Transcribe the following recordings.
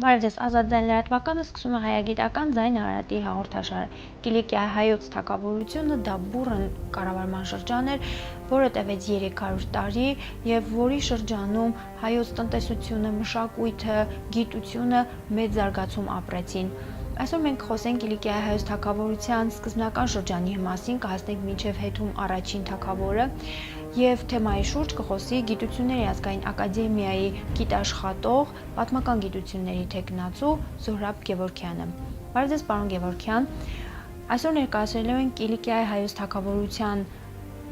Բարև ձեզ, Ազատության լրատվականը սկսում է հայագիտական ձայն Արարատի հաղորդաշարը։ Կիլիկիայի հայոց թագավորությունը դա բուռն կառավարման շրջան էր, որը տևեց 300 տարի եւ որի շրջանում հայոց տնտեսությունը, մշակույթը, գիտությունը մեծ զարգացում ապրեցին։ Այսօր մենք խոսենք Կիլիկիայի հայոց թագավորության սկզբնական շրջանի մասին, կհասնենք մինչև հետում առաջին թագավորը եւ թեմայի շուրջ կխոսի Գիտությունների ազգային ակադեմիայի գիտաշխատող, պատմական գիտությունների թեկնածու Զոհրաբ Գևորգյանը։ Բարև ձեզ, պարոն Գևորգյան։ Այսօր ներկայացրելու ենք Կիլիկիայի հայոց թագավորության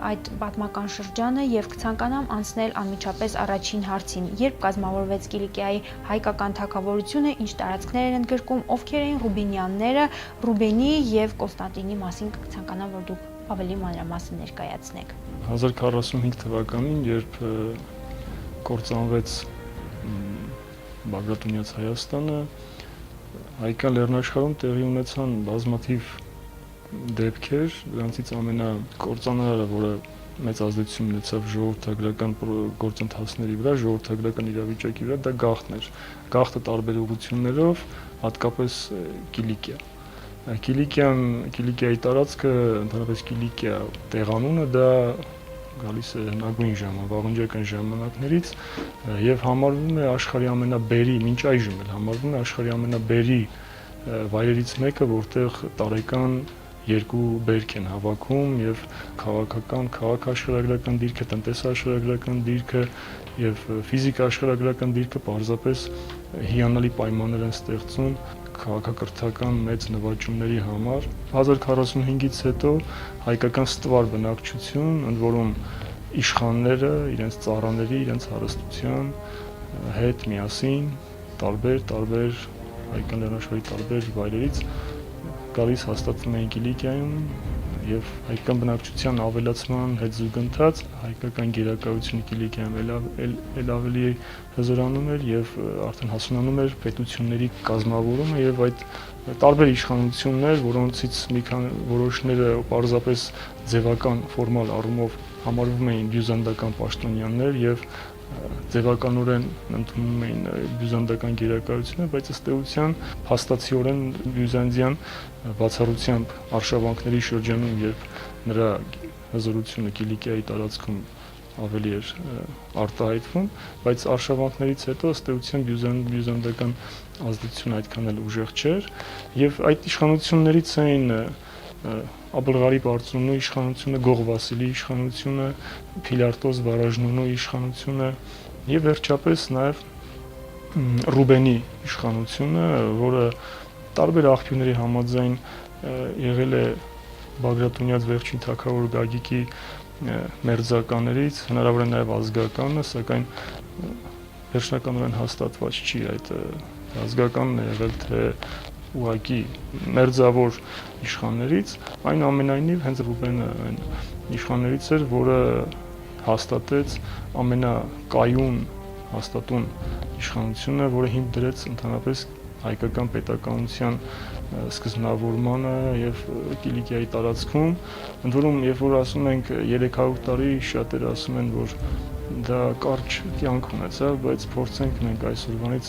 այդ պատմական շրջանը եւ կցանկանամ անցնել անմիջապես առաջին հարցին. երբ կազմավորվեց Կիլիկիայի հայկական թագավորությունը, ինչ տարածքներ էր ընդգրկում, ովքեր էին Ռուբենյանները, Ռուբենի եւ Կոնստանտինի մասին կցանկանամ, որ դուք ավելի մանրամասն ներկայացնեք։ 1045 թվականին, երբ կործանվեց Բագրատունյաց Հայաստանը, հայկական լեռնաշխարհում տեղի ունեցան բազմաթիվ դեպքեր, դրանցից ամենակործանարարը, որը մեծ ազդեցություն ունեցավ ժողովրդագրական գործընթացների վրա, ժողովրդագրական իրավիճակի վրա, դա գաղթն էր։ Գաղթը տարբեր ուղղություններով, հատկապես Կիլիկիա։ Կիլիկիայի տարածքը, ընդհանրապես Կիլիկիա տեղանունը, դա գալիս է հնագույն վաղնջական ժամանակներից եւ համարվում է աշխարհի ամենաբերի, մինչ այժմ էլ համարվում է աշխարհի ամենաբերի վայրերից մեկը, որտեղ տարեկան երկու բերք են հավաքում եւ քաղաքական, քաղաքաշխարհագրական դիրքը, տնտեսաշխարհագրական դիրքը եւ ֆիզիկաաշխարհագրական դիրքը պարզապես հիանալի պայմաններ են ստեղծում քաղաքակրթական մեծ նվաճումների համար։ 1045-ից հետո հայկական ստվար բնակչություն, ընդ որում իշխանները իրենց ծառաների, իրենց հարստության հետ միասին տարբեր հայկական լեռնաշխարհի տարբեր վայրերից գալիս հաստատվում էին Կիլիկիայում եւ հայկական բնակչության ավելացման հետ զուգընթաց հայկական գերակայությունը Կիլիկիայում էլ ավելի հզորանում էր եւ արդեն հասունանում էր պետությունների կազմավորումը եւ այդ տարբեր իշխանություններ, որոնցից մի քանի որոշները պարզապես ձևական ֆորմալ առումով համարվում էին բյուզանդական պաշտոնյաներ եւ ձևականորեն ընդունում էին բյուզանդական գերակայությունը, բայց ըստ էության փաստացիորեն բյուզանդյան բացառությամբ արշավանքների շրջանում, երբ նրա հզորությունը Կիլիկիայի տարածքում ավելի էր արտահայտվում, բայց արշավանքներից հետո ըստ էության բյուզանդական ազդեցությունը այդքան էլ ուժեղ չէր եւ այդ իշխանություններից էին Աբուլղարիբ Արծրունու իշխանությունը, Գող Վասիլի իշխանությունը, Փիլարտոս Վարաժնունու իշխանությունը եւ վերջապես նաեւ Ռուբենի իշխանությունը, որը տարբեր աղբյուրների համաձայն եղել է Բագրատունյաց վերջին թագավոր Գագիկի մերձականերից, հնարավոր է նաեւ ազգականը, սակայն վերջնականորեն հաստատված չի այդ ազգականն է եղել թե ուղղակի մերձավոր իշխաններից, այնուամենայնիվ հենց Ռուբենը այն իշխաններից էր, որը հաստատեց ամենակայուն հաստատուն իշխանությունը, որը հիմք դրեց ընդհանրապես հայկական պետականության սկզբնավորմանը եւ Կիլիկիայի տարածքում, ընդ որում երբ որ ասում ենք 300 տարի, շատերը ասում են, որ դա կարճ կյանք ունեցավ, բայց փորձենք մենք այսօրվանից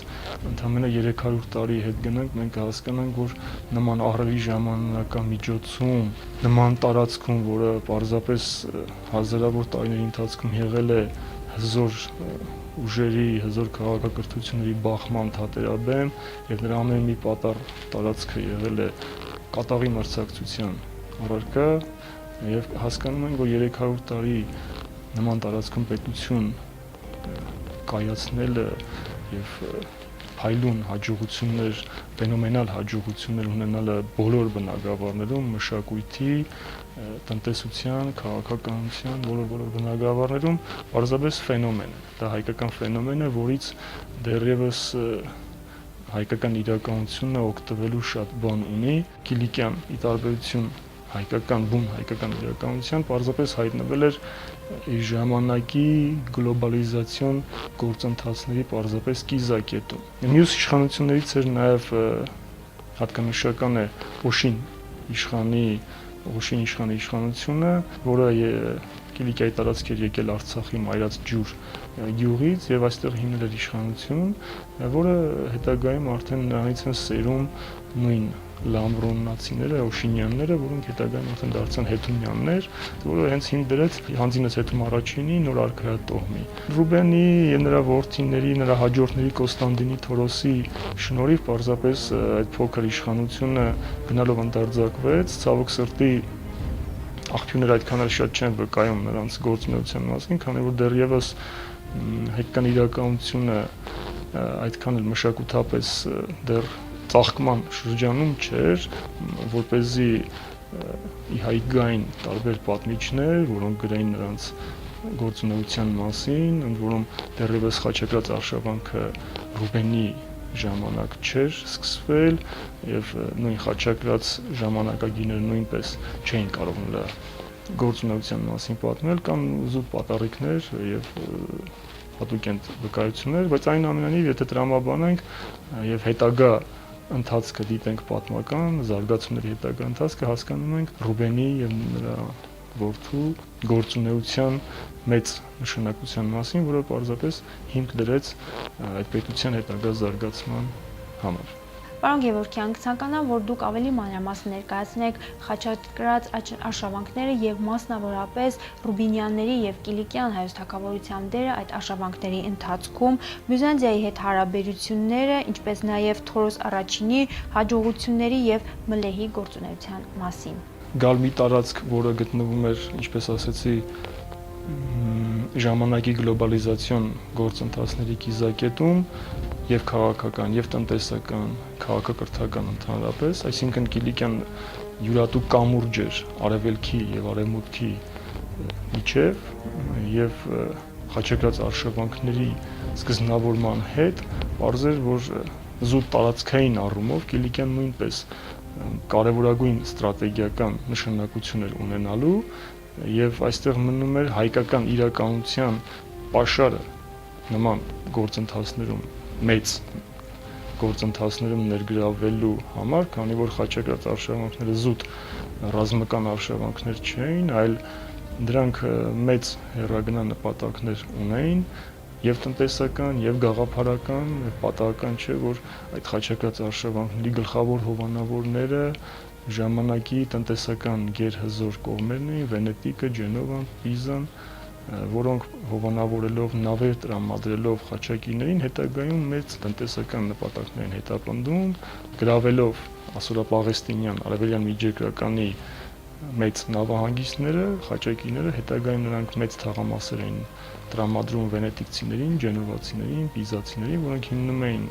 ընդամենը 300 տարի հետ գնանք, մենք կհասկանանք, որ նման ահռելի ժամանակամիջոցում, նման տարածքում, որը պարզապես հազարավոր տարիների ընթացքում եղել է հզոր ուժերի, հզոր քաղաքակրթությունների բախման թատերաբեմ եւ նրա ամեն մի պատառ տարածքը եղել է կատաղի մրցակցության առարկա եւ հասկանում ենք, որ 300 տարի նման տարածքում պետություն կայացնելը եւ փայլուն հաջողություններ, ֆենոմենալ հաջողություններ ունենալը բոլոր բնագավառներում, մշակույթի, տնտեսության, քաղաքականության, բոլոր բնագավառներում պարզապես ֆենոմեն է։ Դա հայկական ֆենոմեն է, որից դեռևս հայկական իրականությունը օգտվելու շատ բան ունի։ Կիլիկիան ի տարբերություն բուն հայկական իրականության պարզապես հայտնվել էր իր ժամանակի գլոբալիզացիոն գործընթացների պարզապես կիզակետում։ Մյուս իշխանություններից էր նաև հատկանշական է Օշին իշխանի իշխանությունը, որը Կիլիկիայի տարածք էր եկել Արցախի Մայրած ջուր գյուղից եւ այստեղ հիմնել էր իշխանություն, որը հետագայում արդեն նրանից են սերում նույն լամբրոննացիները, օշինյանները, որոնք հետագայում արդեն դարձան հետումյաններ, որը հենց հիմք դրեց Հանձինես հետում առաջինի նոր արքայատոհմի։ Ռուբենի եւ նրա որդիների, նրա հաջորդների Կոստանդինի Թորոսի շնորհիվ պարզապես այդ փոքր իշխանությունը գնալով ընդարձակվեց, ցավոք սրտի աղբյուրները այդքան էլ շատ չեն վկայում նրանց գործունեության մասին, քանի որ դեռևս հայկական իրականությունը այդքան էլ մշակութապես դեռ ծաղկման շրջանում չէր, որպեսզի ի հայտ գային տարբեր պատմիչներ, որոնք գրեին նրանց գործունեության մասին, ընդ որում դեռևս խաչակրաց արշավանքը Ռուբենի ժամանակ չէր սկսվել եւ նույն խաչակրաց ժամանակագիրները նույնպես չէին կարող նրա գործունեության մասին պատմել կամ զուտ պատառիկներ եւ հատուկենտ վկայություններ, բայց այնուամենայնիվ եթե տրամաբանենք եւ հետագա ընթացքը դիտենք պատմական, զարգացումների հետագա ընթացքը հասկանում ենք Ռուբենի եւ նրա որդու գործունեության մեծ նշանակության մասին, որը պարզապես հիմք դրեց այդ պետության հետագա զարգացման համար։ Պարոն Գևորգյան, կցանկանամ, որ դուք ավելի մանրամասն ներկայացնեք խաչակրաց արշավանքները եւ մասնավորապես Ռուբինյանների եւ Կիլիկյան հայոց թագավորության դերը այդ արշավանքների ընթացքում, Բյուզանդիայի հետ հարաբերությունները, ինչպես նաեւ Թորոս առաջինի հաջողությունների եւ Մլեհի գործունեության մասին։ Գալ մի տարածք, որը գտնվում էր, ինչպես ասեցի, ժամանակի գլոբալիզացիոն գործընթացների կիզակետում եւ քաղաքական, եւ տնտեսական, քաղաքակրթական ընդհանրապես, այսինքն Կիլիկյան յուրատու կամուրջ էր արևելքի եւ արևմուտքի միջև եւ խաչակրաց արշավանքների սկզբնավորման հետ պարզեր, որ զուտ տարածքային առումով Կիլիկյան նույնպես կարևորագույն ստրատեգիական նշանակություն էր ունենալու եւ այստեղ մնում էր հայկական իրականության պաշարը նման գործընթացներում մեծ գործընթացներում ներգրավելու համար, քանի որ խաչակրաց արշավանքները զուտ ռազմական արշավանքներ չէին, այլ դրանք մեծ հեռագնա նպատակներ ունեին եւ տնտեսական եւ գաղափարական պատահական չէ, որ այդ խաչակրաց արշավանքների գլխավոր հովանավորները ժամանակի տնտեսական գերհզոր կողմերն էին Վենետիկը, Ջենովան, Պիզան, որոնք հովանավորելով նավեր տրամադրելով խաչակիրներին հետագայում մեծ տնտեսական նպատակներ են հետապնդում, գրավելով ասորապաղեստինյան արևելյան միջերկրականի մեծ նավահանգիստները, խաչակիրները հետագայում նրանք մեծ թաղամասեր էին տրամադրում վենետիկցիներին, ջենովացիներին, պիզացիներին, որոնք հիմնում էին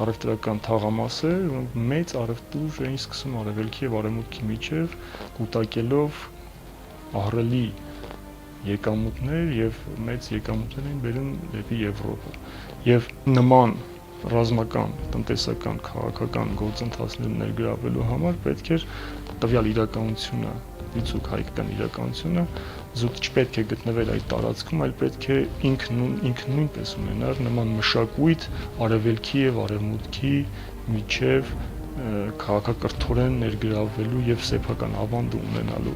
առևտրական թաղամասեր, որոնք մեծ առևտուր էին սկսում արևելքի եւ արևմուտքի միջև, կուտակելով ահռելի եկամուտներ եւ մեծ եկամուտներ էին բերում դեպի Եվրոպա։ Եվ նման ռազմական, տնտեսական, քաղաքական գործընթացներում ներգրավելու համար պետք էր տվյալ իրականությունը, դիցուք հայկական իրականությունը զուտ չպետք է գտնվել այդ տարածքում, այլ պետք է ինքն նույնպես ունենար նման մշակույթ արևելքի եւ արևմուտքի միջև քաղաքակրթորեն ներգրավելու եւ սեփական ավանդ ունենալու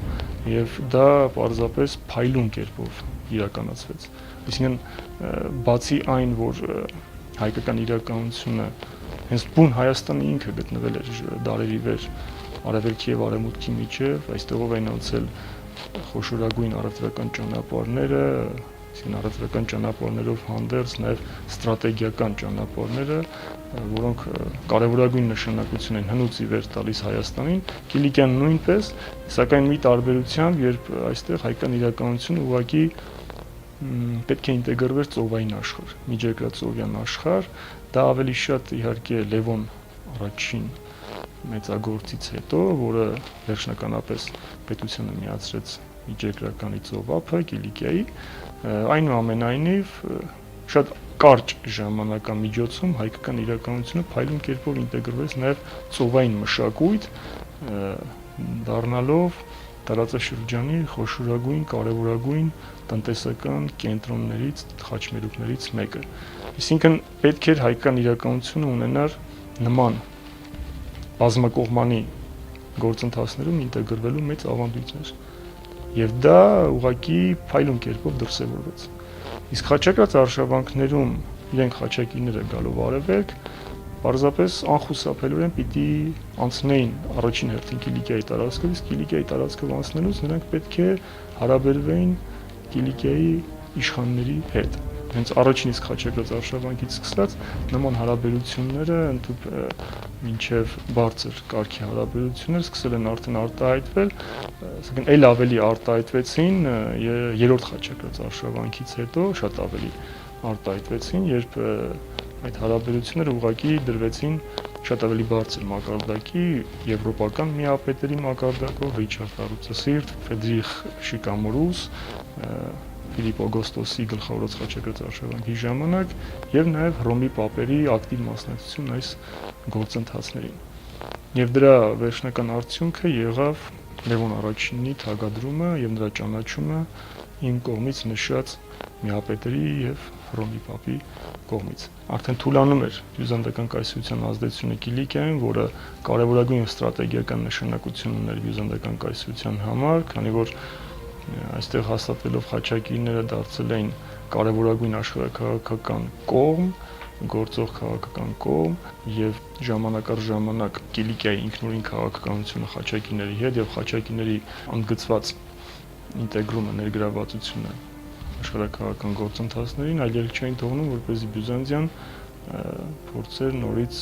եւ դա պարզապես փայլուն կերպով իրականացվեց։ Այսինքն բացի այն, որ հայկական իրականությունը հենց բուն Հայաստանը ինքը գտնվել էր դարերի վեր արևելքի եւ արևմուտքի միջև, այստեղով են անցել խոշորագույն առևտրական ճանապարհները, այսինքն առևտրական ճանապարհներով հանդերձ նաեւ ստրատեգիական ճանապարհները, որոնք կարևորագույն նշանակություն են հնուց ի վեր տալիս Հայաստանին, Կիլիկյան նույնպես, սակայն մի տարբերությամբ, երբ այստեղ հայկական իրականությունը ուղղակի պետք է ինտեգրվեր ծովային աշխարհ, միջերկրածովյան աշխարհ, դա ավելի շատ իհարկե Լևոն առաջին մեծագործից հետո, որը վերջնականապես պետությանը միացրեց միջերկրականի ծովափը Կիլիկիայի, այնուամենայնիվ շատ կարճ ժամանակամիջոցում հայկական իրականությունը փայլուն կերպով ինտեգրվեց նաև ծովային մշակույթ, դառնալով տարածաշրջանի խոշորագույն, կարևորագույն տնտեսական կենտրոններից, խաչմերուկներից մեկը։ Այսինքն պետք էր հայկական իրականությունը ունենար նման բազմակողմանի գործընթացներում ինտեգրվելու մեծ ավանդույթներ։ եւ դա ուղղակի փայլուն կերպով դրսևորվեց։ Իսկ խաչակրաց արշավանքներում իրենք խաչակիրները գալով արևելք պարզապես անխուսափելիորեն պիտի անցնեին առաջին հերթին Կիլիկիայի տարածքով, իսկ Կիլիկիայի տարածքով անցնելուց նրանք պետք է հարաբերվեին Կիլիկիայի իշխանների հետ։ Հենց առաջին իսկ խաչակրաց արշավանքից սկսած նման հարաբերությունները ընդհանուր մինչև բարձր կարգի հարաբերություններ սկսել են արդեն արտահայտվել, սակայն այլ ավելի արտահայտվեցին երրորդ խաչակրաց արշավանքից հետո, շատ ավելի արտահայտվեցին, երբ այդ հարաբերությունները ուղղակի դրվեցին շատ ավելի բարձր մակարդակի եվրոպական միապետերի մակարդակով, Ռիչարդ Արուցասիրտ, Ֆրիդրիխ Շիկամորուս, Ֆիլիպ Օգոստոսի գլխավորած խաչակրաց արշավանքի ժամանակ եւ նաեւ Հռոմի պապերի ակտիվ մասնակցություն այս գործընթացներին։ Եվ դրա վերջնական արդյունքը եղավ Լևոն առաջինի թագադրումը եւ նրա ճանաչումը իմ կողմից նշած միապետերի եւ Հռոմի պապի կողմից։ Արդեն թուլանում էր բյուզանդական կայսրության ազդեցությունը Կիլիկիայում, որը կարևորագույն ստրատեգիական նշանակություն ուներ բյուզանդական կայսրության համար, քանի որ այստեղ հաստատվելով խաչակիրները դարձել էին կարևորագույն աշխարհաքաղաքական կողմ, գործող քաղաքական կողմ եւ ժամանակ առ ժամանակ Կիլիկիայի ինքնուրույն քաղաքականությունը խաչակիրների հետ եւ խաչակիրների ընդգծված ինտեգրումը ներգրավվածությունը աշխարհաքաղաքական գործընթացներին այլ ելք չէին թողնում, որպեսզի Բյուզանդիան փորձեր նորից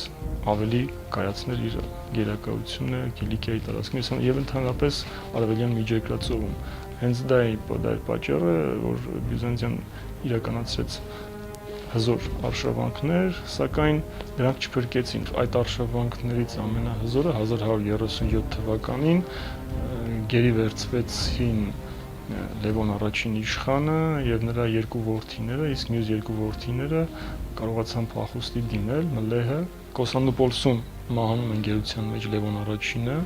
ավելի կայացնել իր գերակայությունը Կիլիկիայի տարածքներում եւ ընդհանրապես արևելյան միջերկրածովում։ Հենց դա էր պատճառը, որ Բյուզանդիան իրականացրեց հզոր արշավանքներ, սակայն դրանք չփրկեցին։ Այդ արշավանքներից ամենահզորը 1137 թվականին գերի վերցվեցին Լևոն առաջին իշխանը եւ նրա երկու որդիները, իսկ մյուս երկու որդիները կարողացան փախուստի դիմել Մլեհը, Կոստանդնուպոլսում մահանում են գերության մեջ Լևոն առաջինը,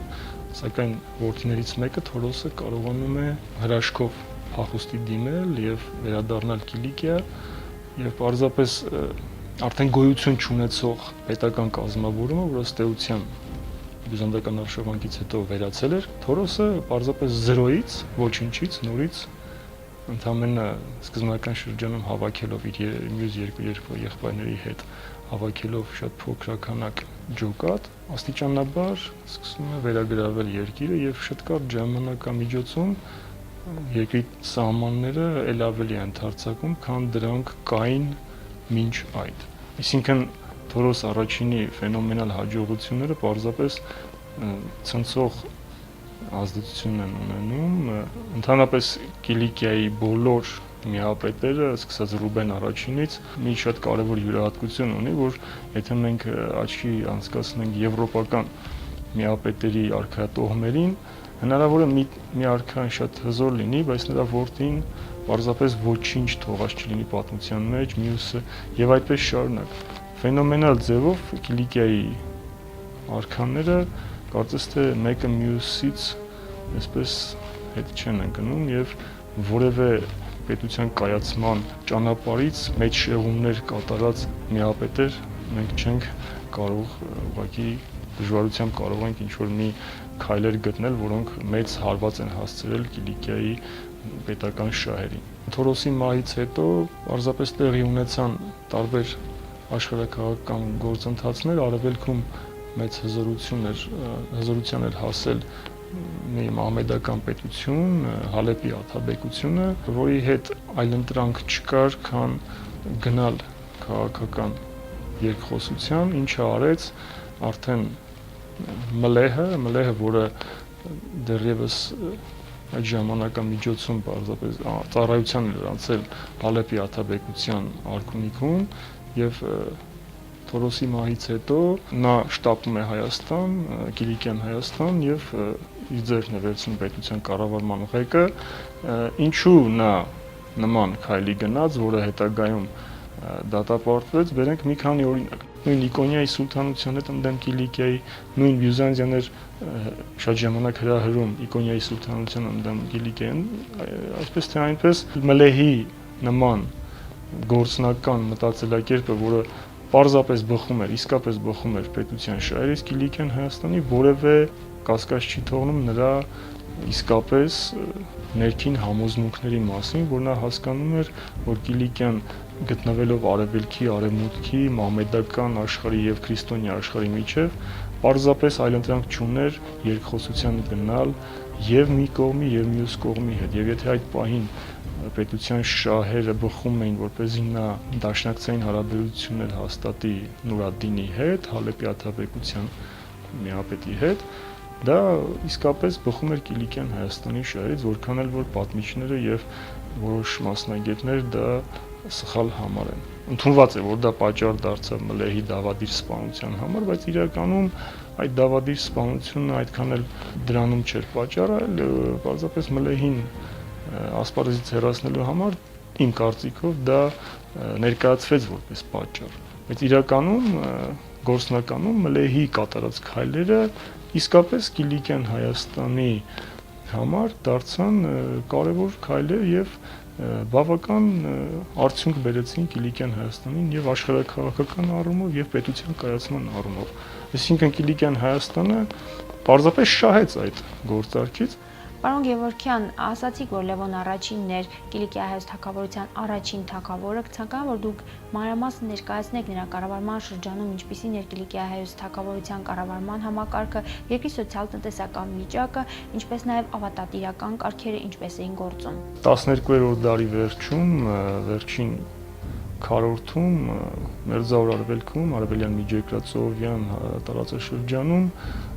սակայն որդիներից մեկը Թորոսը կարողանում է հրաշքով փախուստի դիմել եւ վերադառնալ Կիլիկիա եւ պարզապես արդեն գոյություն չունեցող պետական կազմավորումը, որը ըստ էության բյուզանդական արշավանքից հետո վերացել էր, Թորոսը պարզապես զրոյից, ոչինչից, նորից ընդամենը սկզբնական շրջանում հավաքելով իր մյուս երկու եղբայրների հետ, հավաքելով շատ փոքրականակ ջոկատ, աստիճանաբար սկսում է վերագրավել երկիրը եւ շատ կարճ ժամանակամիջոցում երկրի սահմանները ել ավելի ընդարձակում, քան դրանք կային մինչ այդ։ Այսինքն Թորոս առաջինի ֆենոմենալ հաջողությունները պարզապես ցնցող ազդեցություն են ունենում ընդհանրապես Կիլիկիայի բոլոր միապետերը, սկսած Ռուբեն առաջինից, մի շատ կարևոր յուրահատկություն ունի, որ եթե մենք աչքի անցկացնենք եվրոպական միապետերի արքայատոհմերին, հնարավոր է մի արքան շատ հզոր լինի, բայց նրա որդին պարզապես ոչինչ թողած չլինի պատմության մեջ, մյուսը եւ այդպես շարունակ։ Ֆենոմենալ ձևով Կիլիկիայի արքաները կարծես թե մեկը մյուսից այսպես հետ չեն ընկնում եւ որևէ պետության կայացման ճանապարհից մեծ շեղումներ կատարած միապետեր մենք չենք կարող ուղղակի դժվարությամբ կարող ենք ինչ-որ մի քայլեր գտնել, որոնք մեծ հարված են հասցրել Կիլիկիայի պետական շահերին։ Թորոսի մահից հետո պարզապես տեղի ունեցան տարբեր աշխարհաքաղաքական գործընթացներ, արևելքում մեծ հզորության էր հասել մի մահմեդական պետություն, Հալեպի աթաբեկությունը, որի հետ այլընտրանք չկար, քան գնալ քաղաքական երկխոսության, ինչը արեց արդեն Մլեհը, որը դեռևս այդ ժամանակամիջոցում պարզապես ծառայության էր անցել Հալեպի աթաբեկության արքունիքում եւ Թորոսի մահից հետո նա շտապում է Հայաստան, Կիլիկիան Հայաստան եւ իր ձեռքն է վերցնում պետության կառավարման ղեկը, ինչու նա նման քայլի գնաց, որը հետագայում դատապարտվեց, բերենք մի քանի օրինակ։ Նույն Նիկոնիայի սուլթանության հետ ընդդեմ Կիլիկիայի, նույն Բյուզանդիան էր շատ ժամանակ հրահրում Նիկոնիայի սուլթանության ընդդեմ Կիլիկիային, այսպես թե այնպես Մլեհի նման գործնական մտածելակերպը, որը պարզապես բխում էր, իսկապես բխում էր պետության շահերից, Կիլիկիան Հայաստանի որևէ կասկած չի թողնում նրա իսկապես ներքին համոզմունքների մասին, որ նա հասկանում էր, որ Կիլիկիան գտնվելով արևելքի, արևմուտքի, մահմեդական աշխարհի եւ քրիստոնյա աշխարհի միջև, պարզապես այլընտրանք չուներ երկխոսության գնալ եւ մի կողմի եւ մյուս կողմի հետ։ Եվ եթե այդ պահին պետության շահերը բխում էին, որպեսզի նա դաշնակցային հարաբերություններ հաստատի Նուրադդինի հետ, Հալեպի աթաբեկության միապետի հետ, դա իսկապես բխում էր Կիլիկյան Հայաստանի շահերից, որքան էլ որ պատմիչները եւ որոշ մասնագետներ դա սխալ համարեն։ Ընդունված է, որ դա պատճառ դարձավ Մլեհի դավադիր սպանության համար, բայց իրականում այդ դավադիր սպանությունը այդքան էլ դրանում չէր պատճառը, այլ պարզապես Մլեհին ասպարեզից հեռացնելու համար իմ կարծիքով դա ներկայացվեց որպես պատճառ, բայց իրականում գործնականում Մլեհի կատարած քայլերը իսկապես Կիլիկյան Հայաստանի համար դարձան կարևոր քայլեր եւ բավական արդյունք բերեցին Կիլիկյան Հայաստանին եւ աշխարհաքաղաքական առումով եւ պետության կայացման առումով։ Այսինքն Կիլիկյան Հայաստանը պարզապես շահեց այդ գործարքից։ Պարոն Գևորգյան, ասացիք, որ Լևոն առաջինն էր Կիլիկիահայոց թագավորության առաջին թագավորը, ցանկանում որ դուք մանրամասն ներկայացնեք նրա կառավարման շրջանում ինչպիսին էր Կիլիկիահայոց թագավորության կառավարման համակարգը, երկրի սոցիալ-տնտեսական վիճակը, ինչպես նաև ավատատիրական կարգերը ինչպես էին գործում։ 12-րդ դարի վերջին քառորդում Մերձավոր Արևելքում, Արևելյան Միջերկրածովյան տարածաշրջանում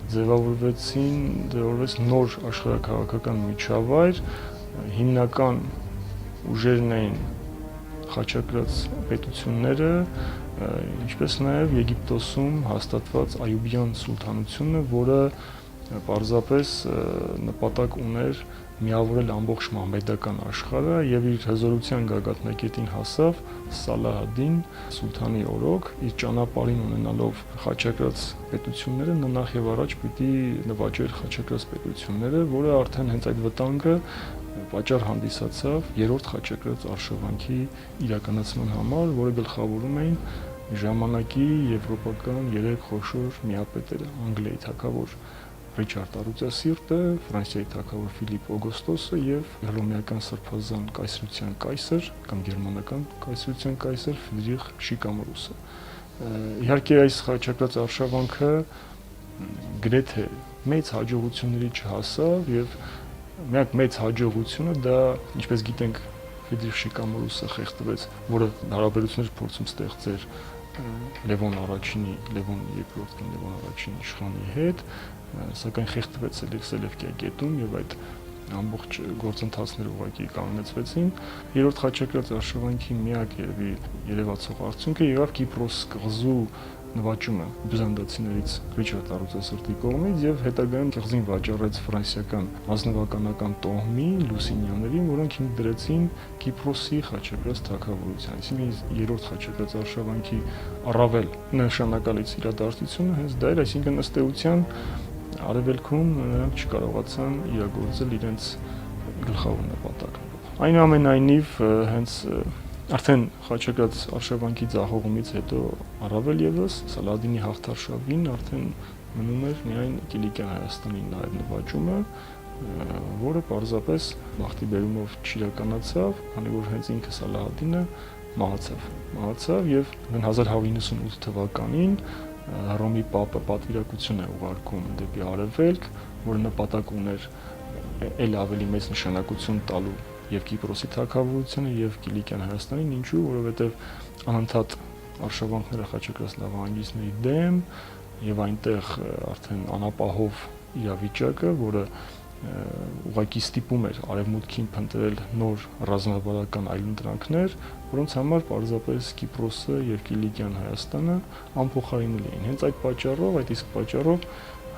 ձևավորվեց նոր աշխարհաքաղաքական միջավայր, հիմնական ուժերն էին խաչակրաց պետությունները, ինչպես նաև Եգիպտոսում հաստատված Այուբյան սուլթանությունը, որը պարզապես նպատակ ուներ միավորել ամբողջ մահմեդական աշխարհը եւ իր հզորության գագաթնակետին հասավ Սալահ-ад-Դին սուլթանի օրոք, իր ճանապարհին ունենալով խաչակրաց պետությունները, նա նախ եւ առաջ պիտի նվաճեր խաչակրաց պետությունները, որը արդեն հենց այդ վտանգը պատճառ հանդիսացավ երրորդ խաչակրաց արշավանքի իրականացման համար, որը գլխավորում էին ժամանակի եվրոպական երեք խոշոր միապետերը՝ Անգլիայի թագավոր Ռիչարդ Արուծասիրտը, Ֆրանսիայի թագավոր Ֆիլիպ Օգոստոսը եւ հռոմեական սրբազան կայսրության կայսր կամ գերմանական կայսրության կայսր Ֆրիդրիխ Շիկամորուսը։ Իհարկե այս խաչակրաց արշավանքը գրեթե մեծ հաջողությունների չհասավ եւ միակ մեծ հաջողությունը դա, ինչպես գիտենք, Ֆրիդրիխ Շիկամորուսը խեղդվեց, որը հարաբերություններ փորձում ստեղծեր Լևոն առաջինի, Լևոն երկրորդի, Լևոն առաջինի իշխանի հետ, սակայն խեղդվեց Սելևկիա գետում եւ այդ ամբողջ գործընթացները ուղղակի կանգնեցվեցին։ Երրորդ խաչակրաց արշավանքի միակ երևացող արդյունքը եղավ Կիպրոս կղզու նվաճումը բյուզանդացիներից Ռիչարդ Արուծասրտի կողմից եւ հետագայում կղզին վաճառեց ֆրանսիական ազնվականական տոհմի լուսինյաներին, որոնք հիմք դրեցին Կիպրոսի խաչակրաց թագավորության։ Այսինքն երրորդ խաչակրաց արշավանքի առավել նշանակալից իրադարձությունը հենց դա էր, այսինքն ըստ էության Արևելքում նրանք չկարողացան իրագործել իրենց գլխավոր նպատակները։ Այնուամենայնիվ, հենց արդեն խաչակրաց արշավանքի ձախողումից հետո առավել եւս Սալահ-ад-Դինի հաղթարշավին արդեն մնում էր միայն Կիլիկյան Հայաստանի նաեւ նվաճումը, որը պարզապես բախտի բերումով չիրականացավ, քանի որ հենց ինքը Սալահ-ад-Դինը մահացավ եւ 1198 թվականին Հռոմի Պապը պատվիրակություն է ուղարկում դեպի Արևելք, որը նպատակ ուներ ել ավելի մեծ նշանակություն տալու եւ Կիպրոսի թագավորությանը եւ Կիլիկյան Հայաստանին, ինչու, որովհետեւ անընդհատ արշավանքները խաչակրաց նավահանգիստների դեմ եւ այնտեղ արդեն անապահով իրավիճակը, որը ուղղակի ստիպում էր արևմուտքին փնտրել նոր ռազմավարական այլընտրանքներ, որոնց համար պարզապես Կիպրոսը եւ Կիլիկյան Հայաստանը անփոխարինելի էին։ Հենց այդ պատճառով, այդ իսկ պատճառով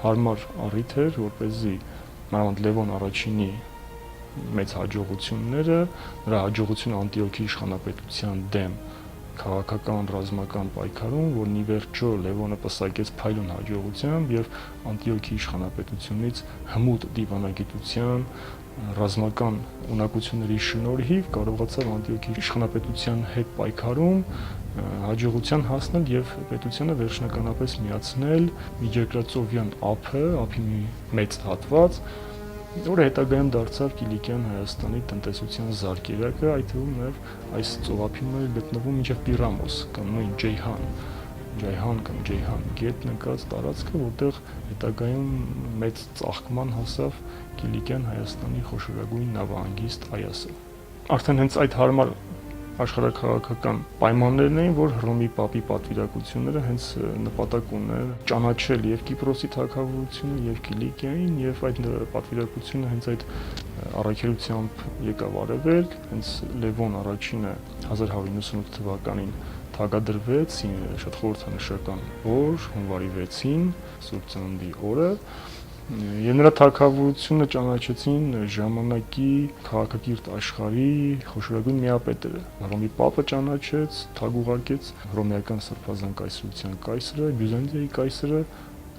հարմար առիթ էր, որպեսզի մանավանդ Լևոն առաջինի մեծ հաջողությունները, նրա հաջողությունը Անտիոքի իշխանապետության դեմ քաղաքական ռազմական պայքարում, որն ի վերջո Լևոնը պսակեց փայլուն հաջողությամբ եւ Անտիոքի իշխանապետությունից հմուտ դիվանագիտության ռազմական ունակությունների շնորհիվ կարողացավ Անտիոքի իշխանապետության հետ պայքարում հաջողության հասնել եւ պետությանը վերջնականապես միացնել Միջերկրածովյան ափը, ափի մի մեծ հատված, որը հետագայում դարձավ Կիլիկյան Հայաստանի տնտեսության զարկերակը, այդ թվում նաև այս ծովափինում էր գտնվում մինչև Պիրամոս կամ նույն Ջայհան կամ Ջեյհան գետ նկած տարածքը, որտեղ հետագայում մեծ ծաղկման հասավ Կիլիկյան Հայաստանի խոշորագույն նավահանգիստ Այասը։ Արդեն հենց այդ հարմար աշխարհաքաղաքական պայմաններն էին, որ Հռոմի Պապի պատվիրակությունները հենց նպատակ ուներ ճանաչել եւ Կիպրոսի թագավորությունը եւ Կիլիկիային, եւ այդ պատվիրակությունը հենց այդ առաքելությամբ եկավ արևելք, հենց Լևոն առաջինը 1198 թվականին թագադրվեց շատ խորհրդանշական օր, հունվարի 6-ին, Սուրբ Ծննդի օրը, եւ նրա թագավորությունը ճանաչեցին ժամանակի քաղաքակիրթ աշխարհի խոշորագույն միապետերը։ Հռոմի Պապը ճանաչեց, թագ ուղարկեց հռոմեական սրբազան կայսրության կայսրը, Բյուզանդիայի կայսրը,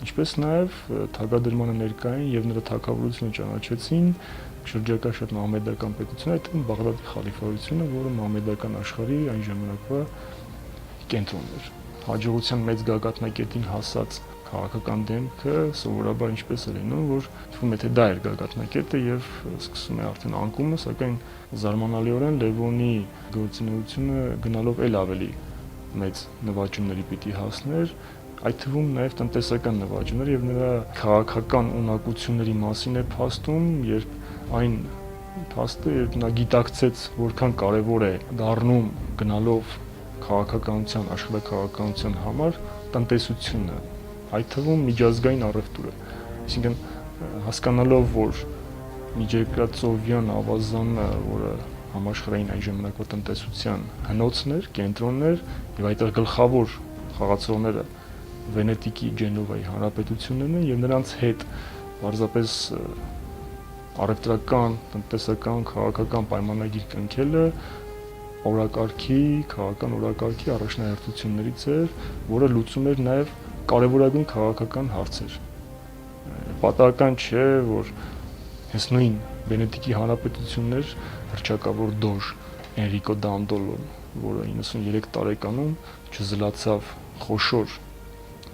ինչպես նաեւ թագադրմանը ներկային եւ նրա թագավորությունը ճանաչեցին շրջակա շատ մահմեդական պետություն, այդ թվում Բաղդադի խալիֆայությունը, որը մահմեդական աշխարհի այն ժամանակվա կենտրոնն էր։ Հաջողության մեծ գագաթնակետին հասած քաղաքական դեմքը սովորաբար ինչպես է լինում, որ թվում է թե դա էր գագաթնակետը եւ սկսում է արդեն անկումը, սակայն զարմանալիորեն Լևոնի գործունեությունը գնալով էլ ավելի մեծ նվաճումների պիտի հասներ, այդ թվում նաեւ տնտեսական նվաճումներ եւ նրա քաղաքական ունակությունների մասին է փաստում, երբ այն փաստը, երբ նա գիտակցեց, որքան կարեւոր է դառնում գնալով քաղաքականության, աշխարհաքաղաքականության համար տնտեսությունը, այդ թվում միջազգային առևտուրը, այսինքն հասկանալով, որ միջերկրածովյան ավազանը, որը համաշխարհային այն ժամանակվա տնտեսության հնոցն էր, կենտրոնն էր, եւ այդտեղ գլխավոր խաղացողները Վենետիկի, Ջենովայի հանրապետություններն են եւ նրանց հետ պարզապես առևտրական, տնտեսական, քաղաքական պայմանագիր կնքելը քաղաքական օրակարգի առաջնահերթություններից էր, որը լուծում էր նաև կարևորագույն քաղաքական հարցեր։ Պատահական չէ, որ հենց նույն Վենետիկի հանրապետություններ հռչակավոր դոժ Էնրիկո Դանդոլոն, որը 93 տարեկանում չզլացավ խոշոր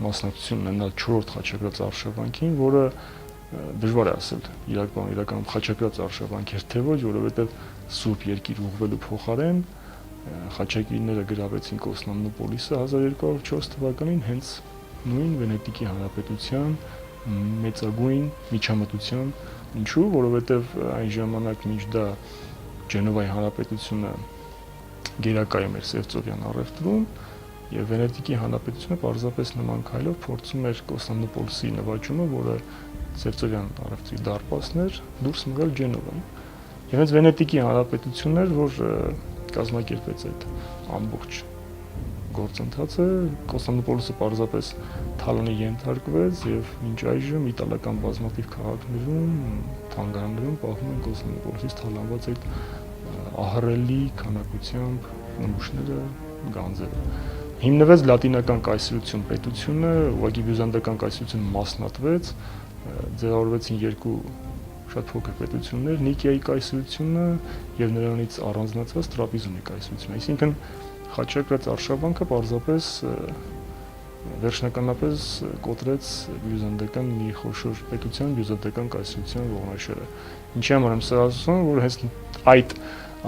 մասնակցություն ունենալ 4-րդ խաչակրաց արշավանքին, որը դժվար է ասել իրականում խաչակրաց արշավանք էր թե ոչ, որովհետև Սուրբ Երկիր ուղղվելու փոխարեն խաչակիրները գրավեցին Կոստանդնուպոլիսը 1204 թվականին հենց նույն Վենետիկի հանրապետության մեծագույն միջամտության, ինչու, որովհետև այն ժամանակ մինչ դա Ջենովայի հանրապետությունը գերակայում էր Սևծովյան առևտրում եւ Վենետիկի հանրապետությունը պարզապես նման քայլով փորձում էր Կոստանդնուպոլիսի նվաճումը, որը Սևծովյան առևտրի դարպասն էր, դուրս մղել Ջենովան։ Եվ հենց Վենետիկի հանրապետությունն էր, որ կազմակերպեց այդ ամբողջ գործընթացը, Կոստանդնուպոլիսը պարզապես թալանի ենթարկվեց եւ մինչ այժմ իտալական բազմաթիվ քաղաքներում, թանգարաններում պահվում են Կոստանդնուպոլիսից թալանված այդ ահռելի քանակությամբ նմուշները, գանձերը։ Հիմնվեց լատինական կայսրություն պետությունը, ուղղակի բյուզանդական կայսրությունը մասնատվեց, ձևավորվեցին երկու շատ փոքր պետություններ, Նիկիայի կայսրությունը եւ նրանից առանձնացած Տրապիզոնի կայսրությունը։ Այսինքն խաչակրաց արշավանքը պարզապես վերջնականապես կոտրեց բյուզանդական մի խոշոր պետության, բյուզանդական կայսրության ողնաշերը։ Ինչի համար եմ սա ասում, որ հենց այդ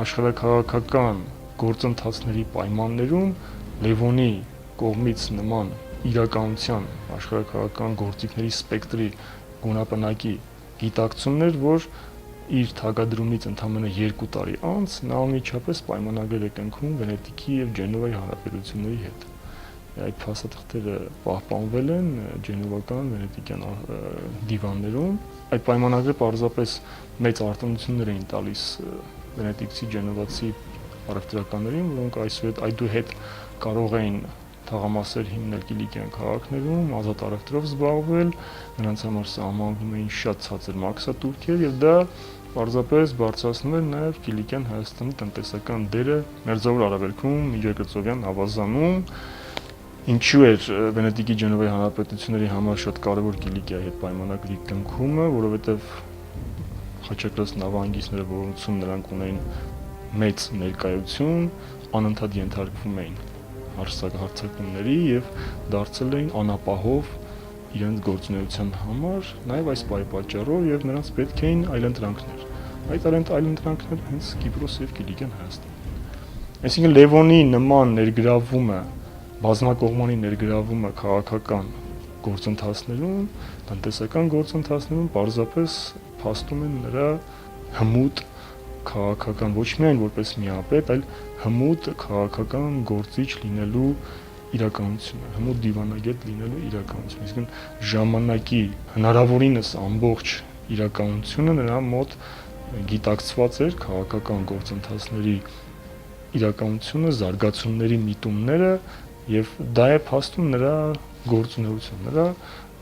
աշխարհաքաղաքական գործընթացների պայմաններում Լևոնի կողմից նման իրականության աշխարհաքաղաքական գործիքների սպեկտրի գունապնակի գիտակցումներ, որ իր թագադրումից ընդամենը 2 տարի անց նա անմիջապես պայմանագրեր է կնքում Վենետիկի եւ Ջենովայի հանրապետությունների հետ։ Այդ փաստաթղթերը պահպանվել են ջենովական, վենետիկյան դիվաններում։ Այդ պայմանագրերը պարզապես մեծ արտոնություններ էին տալիս վենետիկցի, ջենովացի առևտրականներին, որոնք այսուհետ կարող էին թաղամասեր հիմնել Կիլիկյան քաղաքներում, ազատ առևտրով զբաղվել, նրանց համար սահմանվում էին շատ ցածր մաքսատուրքեր եւ դա պարզապես բարձրացնում էր նաեւ Կիլիկյան Հայաստանի տնտեսական դերը Մերձավոր Արևելքում, Միջերկրածովյան ավազանում, ինչու էր Վենետիկի Ջենովայի հանրապետությունների համար շատ կարևոր Կիլիկիայի հետ պայմանագրի կնքումը, որովհետեւ խաչակրաց նավահանգիստները, որոնցում նրանք ունեին մեծ ներկայություն, անընդհատ ենթարկվում էին հարձակումների եւ դարձել էին անապահով իրենց գործունեության համար, նաև այս պատճառով եւ նրանց պետք էին այլընտրանքներ։ Այդ այլընտրանքները հենց Կիպրոս եւ Կիլիկյան Հայաստան։ Այսինքն Լևոնի նման ներգրավումը, բազմակողմանի ներգրավումը քաղաքական գործընթացներում, տնտեսական գործընթացներում պարզապես փաստում են նրա հմուտ քաղաքական, ոչ միայն որպես միապետ, այլ հմուտ քաղաքական գործիչ լինելու իրականությունը, հմուտ դիվանագետ լինելու իրականությունը։ Իսկն ժամանակի հնարավորինս ամբողջ իրականությունը նրա մոտ գիտակցված էր քաղաքական գործընթացների իրականությունը, զարգացումների միտումները եւ դա է փաստում նրա գործունեությունը, նրա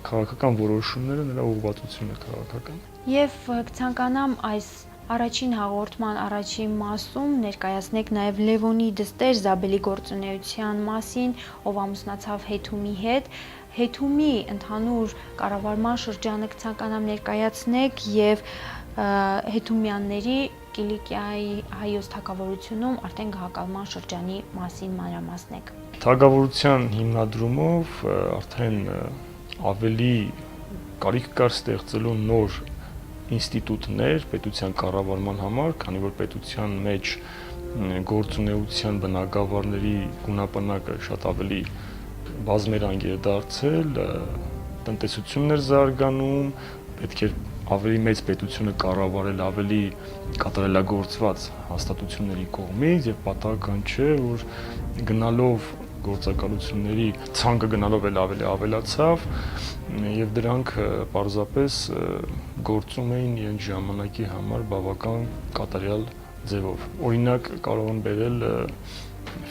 քաղաքական որոշումները, նրա ուղղվածությունը քաղաքական։ Եվ կցանկանամ այս առաջին հաղորդման առաջին մասում ներկայացնեք նաև Լևոնի Դստեր Զաբելի գործունեության մասին, ով ամուսնացավ Հեթումի հետ։ Հեթումի ընդհանուր կառավարման շրջանը կցանկանամ ներկայացնեք եւ Հեթումյանների Կիլիկիայի հայոց թագավորությունում արդեն գահակալման շրջանի մասին մանրամասնեք։ Թագավորության հիմնադրումով արդեն ավելի կարիք կար ստեղծելու նոր ինստիտուտներ պետության կառավարման համար, քանի որ պետության մեջ գործունեության բնագավառների գունապնակը շատ ավելի բազմերանգ է դարձել, տնտեսությունն էր զարգանում, պետք էր ավելի մեծ պետությունը կառավարել ավելի կատարելագործված հաստատությունների կողմից եւ պատահական չէ, որ գնալով գործակալությունների ցանկը գնալով ավելի ավելացավ եւ դրանք պարզապես գործում էին իրենց ժամանակի համար բավական կատարյալ ձևով։ Օրինակ կարող եմ բերել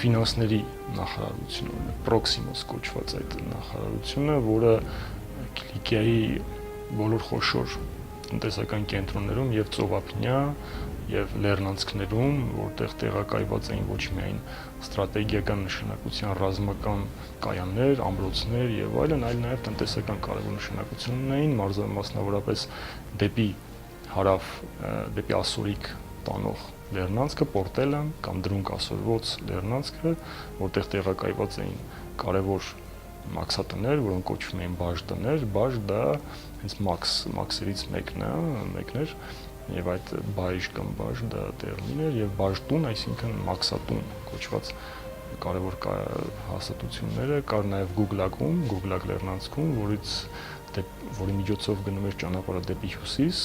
ֆինանսների նախարարությունը, Պրոքսիմոս կոչված այդ նախարարությունը, որը Կիլիկիայի բոլոր խոշոր տնտեսական կենտրոններում եւ Ծովափնյա եւ Լեռնանցքներում, որտեղ տեղակայված էին ոչ միայն ստրատեգիական նշանակության ռազմական կայաններ, ամրոցներ եւ այլն, այլ նաեւ տնտեսական կարևոր նշանակություն ունեին, մասնավորապես դեպի հարավ, դեպի Ասորիկ տանող Լեռնանցքը, Պորտելան կամ Դրունկ ասորված Լեռնանցքը, որտեղ տեղակայված էին կարևոր մաքսատներ, որոնք կոչվում էին բաժտներ, բաժտ դա հենց մաքսերից մեկն էր, եւ այդ բայժ կամ բաժտ դա տերմին էր եւ բաժտուն, այսինքն մաքսատուն կոչված կարևոր հաստատությունները կար նաեւ Գուգլակ Լեռնանցքում, որի միջոցով գնում էր ճանապարհը դեպի հյուսիս,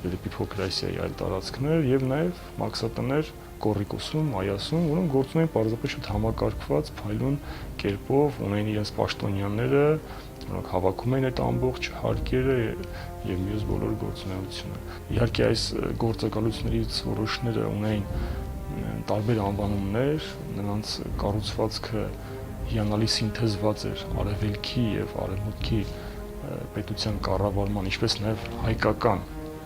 դեպի Փոքր Ասիայի այլ տարածքներ եւ նաեւ մաքսատներ Կորիկոսում, Այասում, որոնք գործում էին պարզապես շատ համակարգված, փայլուն կերպով, ունեին իրենց պաշտոնյաները, որոնք հավաքում էին այդ ամբողջ հարկերը եւ մյուս բոլոր գործունեությունը։ Իհարկե այս գործակալություններից որոշները ունեին տարբեր անվանումներ, նրանց կառուցվածքը հիանալի սինթեզված էր արևելքի եւ արևմուտքի պետության կառավարման, ինչպես նաեւ հայկական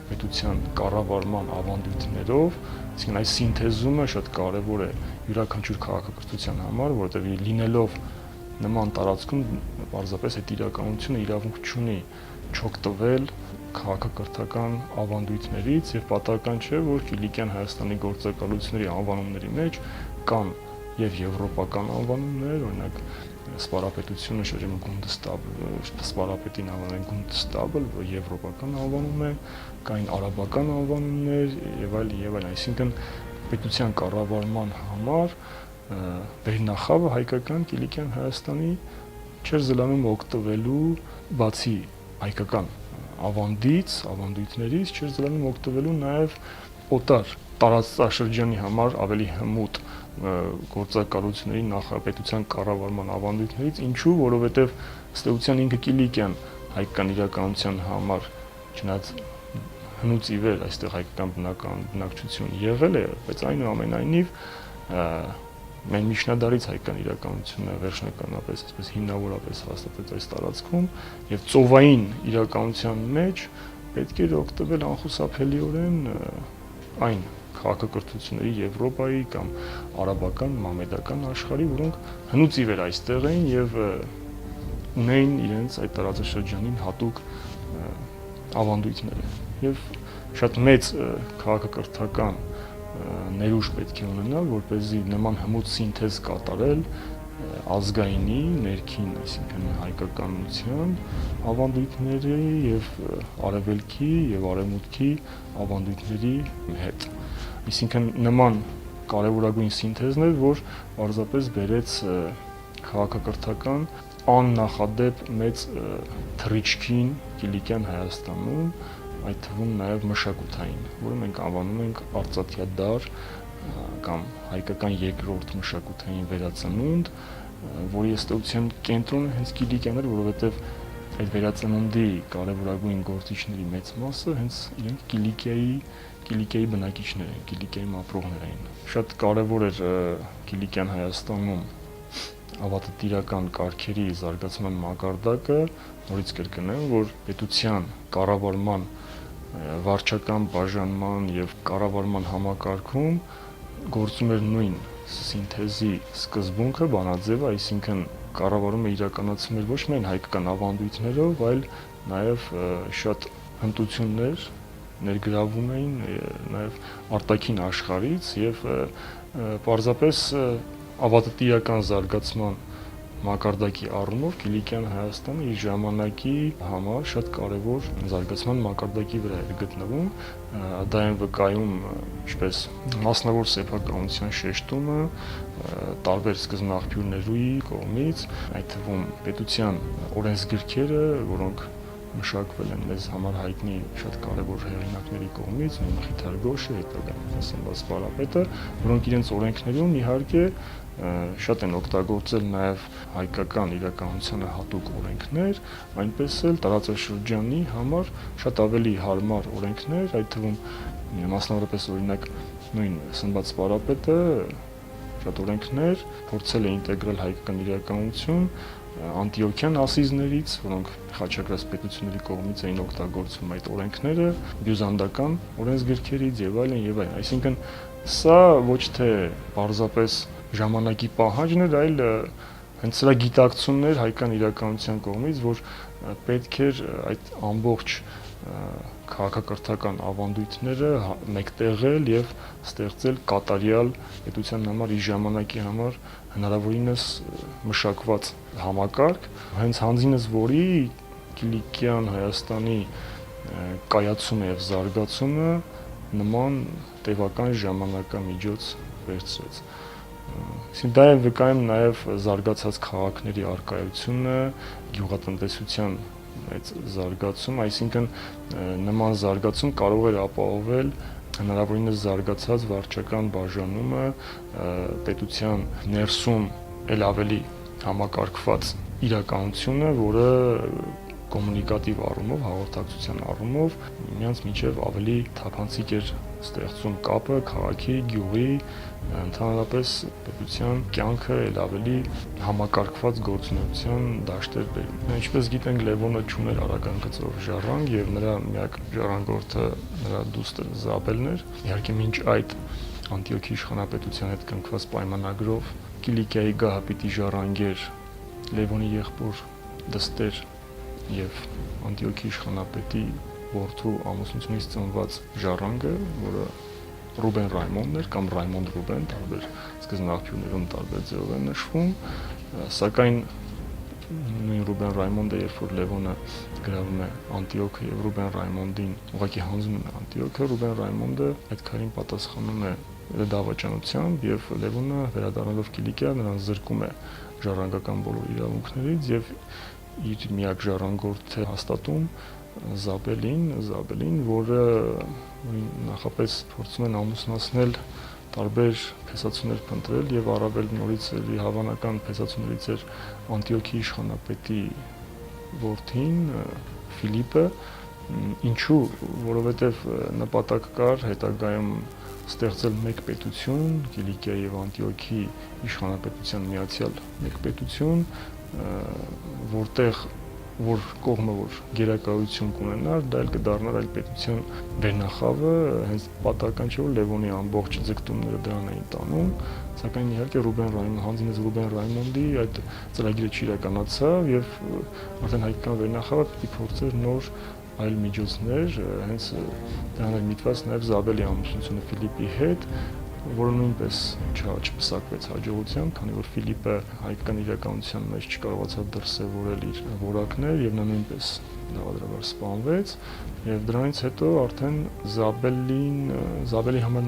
պետության կառավարման ավանդույթներով, այսինքն այս սինթեզումը շատ կարևոր է յուրաքանչյուր քաղաքակրթության համար, որովհետեւ լինելով նման տարածքում պարզապես այդ իրականությունը իրավունք չունի չօգտվել քաղաքակրթական ավանդույթներից եւ պատահական չէ, որ Կիլիկյան Հայաստանի գործակալությունների անվանումների մեջ կան եւ եվրոպական անվանումներ, օրինակ Սպարապետությունը շրջանում Գունդստաբլ, Սպարապետին անվանում են Գունդստաբլ, որ եվրոպական անվանում է, կային արաբական անվանումներ եւ այլն, այսինքն պետության կառավարման համար վերնախավը հայկական Կիլիկյան Հայաստանի չէր զլանում օգտվելու բացի հայկական ավանդույթներից չէր զլանում օգտվելու նաեւ օտար տարածաշրջանի համար ավելի հմուտ գործակալությունների նախապետության կառավարման ավանդույթներից, ինչու, որովհետեւ ըստ էության ինքը Կիլիկյան հայկական իրականության համար չնայած հնուց ի վեր այստեղ հայկական բնակչություն եղել է, բայց այնուամենայնիվ մեն միջնադարից հայկական իրականությունը վերջնականապես, այսպես հիմնավորապես հաստատվեց այս տարածքում եւ ծովային իրականության մեջ պետք էր օգտվել անխուսափելիորեն այն քաղաքակրթությունների Եվրոպայի կամ արաբական, մամեդական աշխարհի, որոնք հնուց ի վեր այստեղ էին եւ ունեին իրենց այդ տարածաշրջանին հատուկ ավանդույթները եւ շատ մեծ քաղաքակրթական ներուժ պետք է ունենալ, որպեսզի նման հմուտ սինթեզ կատարել ազգայինի ներքին, այսինքն հայկականության ավանդույթների եւ արևելքի եւ արևմուտքի ավանդույթների հետ։ Այսինքն նման կարևորագույն սինթեզն էր, որ պարզապես բերեց քաղաքակրթական աննախադեպ մեծ թռիչքին Կիլիկյան Հայաստանում, այդ թվում նաև մշակութային, որը մենք անվանում ենք արծաթյա դար կամ հայկական երկրորդ մշակութային վերածնունդ, որի ըստ էության կենտրոնը հենց Կիլիկյան էր, որովհետև այդ վերածննդի կարևորագույն գործիչների մեծ մասը հենց իրենք Կիլիկիայի բնակիչներ են, Կիլիկիայում ապրողներ էին։ Շատ կարևոր էր Կիլիկյան Հայաստանում ավատատիրական կարգերի զարգացման մակարդակը, նորից կրկնեմ, որ պետության կառավարման, վարչական բաժանման եւ կառավարման համակարգում գործում էր նույն սինթեզի սկզբունքը, բանաձևը, այսինքն կառավարումը իրականացում էր ոչ միայն հայկական ավանդույթներով, այլ նաեւ շատ հմտություններ ներգրավում էին նաեւ արտաքին աշխարհից եւ պարզապես ավատատիրական զարգացման մակարդակի առումով Կիլիկյան Հայաստանը իր ժամանակի համար շատ կարևոր զարգացման մակարդակի վրա էր գտնվում, դա են վկայում ինչպես մասնավոր սեփականության շեշտումը տարբեր սկզբնաղբյուրների կողմից, այդ թվում պետության օրենսգրքերը, որոնք մշակվել են մեզ համար հայտնի շատ կարևոր հեղինակների կողմից, Մխիթար Գոշը, հետագայում Սմբաց Սպարապետը, որոնք իրենց օրենքներում իհարկե շատ են օգտագործել նաև հայկական իրականությանը հատուկ օրենքներ, այնպես էլ տարածաշրջանի համար շատ ավելի հարմար օրենքներ, այդ թվում մասնավորապես օրինակ նույն Սմբաց Սպարապետը շատ օրենքներ փորձել է ինտեգրել հայկական իրականություն Անտիոքյան ասիզներից, որոնք խաչակրաց պետությունների կողմից էին օգտագործվում այդ օրենքները, բյուզանդական օրենսգրքերից եւ այլն, այսինքն սա ոչ թե պարզապես ժամանակի պահանջն էր, այլ հենց սրա գիտակցումն էր հայկական իրականության կողմից, որ պետք էր այդ ամբողջ քաղաքակրթական ավանդույթները մեկտեղել եւ ստեղծել կատարյալ պետության համար իր ժամանակի համար հնարավորինս մշակված համակարգ, հենց հանձինս որի Կիլիկյան Հայաստանի կայացումը եւ զարգացումը նման տևական ժամանակամիջոց վերցրեց։ Դա է վկայում նաև զարգացած քաղաքների առկայությունը, գյուղատնտեսության այդ զարգացում, այսինքն նման զարգացում կարող էր ապահովել հնարավորինս զարգացած վարչական բաժանումը, պետության ներսում էլ ավելի համակարգված իրականությունը, որը կոմունիկատիվ առումով, հաղորդակցության առումով միմյանց միջև ավելի թափանցիկ էր ստեղծում կապը քաղաքի, գյուղի, ընդհանրապես պետության կյանքը էլ ավելի համակարգված գործունեության դաշտեր բերում։ Ինչպես գիտենք, Լևոնը չուներ արական գծով ժառանգ եւ նրա միակ ժառանգորդը նրա դուստր Զաբելն էր։ Իհարկե մինչ այդ Անտիոքի իշխանապետության հետ կնքված պայմանագրով Կիլիկիայի գահը պիտի ժառանգեր Լևոնի եղբոր դստեր եւ Անտիոքի իշխանապետի որդու ամուսնությունից ծնված ժառանգը, որը Ռուբեն Ռայմոնդն էր կամ Ռայմոնդ Ռուբեն, տարբեր սկզբնաղբյուրներում տարբեր ձևով է նշվում, սակայն նույն Ռուբեն Ռայմոնդը, երբ որ Լևոնը գրավում է Անտիոքը եւ Ռուբեն Ռայմոնդին ուղղակի հանձնում է Անտիոքը, Ռուբեն Ռայմոնդը այդ քարին պատասխանում է դավաճանությամբ եւ Լևոնը վերադառնալով Կիլիկիա նրան զրկում է ժառանգական բոլոր իրավունքներից եւ իր միակ ժառանգորդը հաստատում Զաբելին, որը նախապես փորձում են ամուսնացնել տարբեր փեսացուներ փնտրել եւ առավել նորից հավանական փեսացուներից էր Անտիոքի իշխանապետի որդին Ֆիլիպը, ինչու, որովհետեւ նպատակ կար հետագայում ստեղծել մեկ պետություն, Կիլիկիայի եւ Անտիոքի իշխանապետության միացյալ մեկ պետություն, որ կողմը որ գերակայություն կունենար, դա էլ կդառնար այլ պետության վերնախավը, հենց պատահական չէ որ Լևոնի ամբողջ ձգտումները դրան էին տանում, սակայն իհարկե հանձինս Ռուբեն Ռայմոնդի այդ ծրագիրը չիրականացավ եւ արդեն հայկական վերնախավը պիտի փորձեր նոր այլ միջոցներ, հենց դրան էր միտված նաեւ Զաբելի ամուսնությունը Ֆիլիպի հետ, որը նույնպես չպսակվեց հաջողությամբ, քանի որ Ֆիլիպը հայկական իրականության մեջ չկարողացավ դրսևորել իր որակներ եւ նա նույնպես դավադրաբար սպանվեց եւ դրանից հետո արդեն Զաբելի համար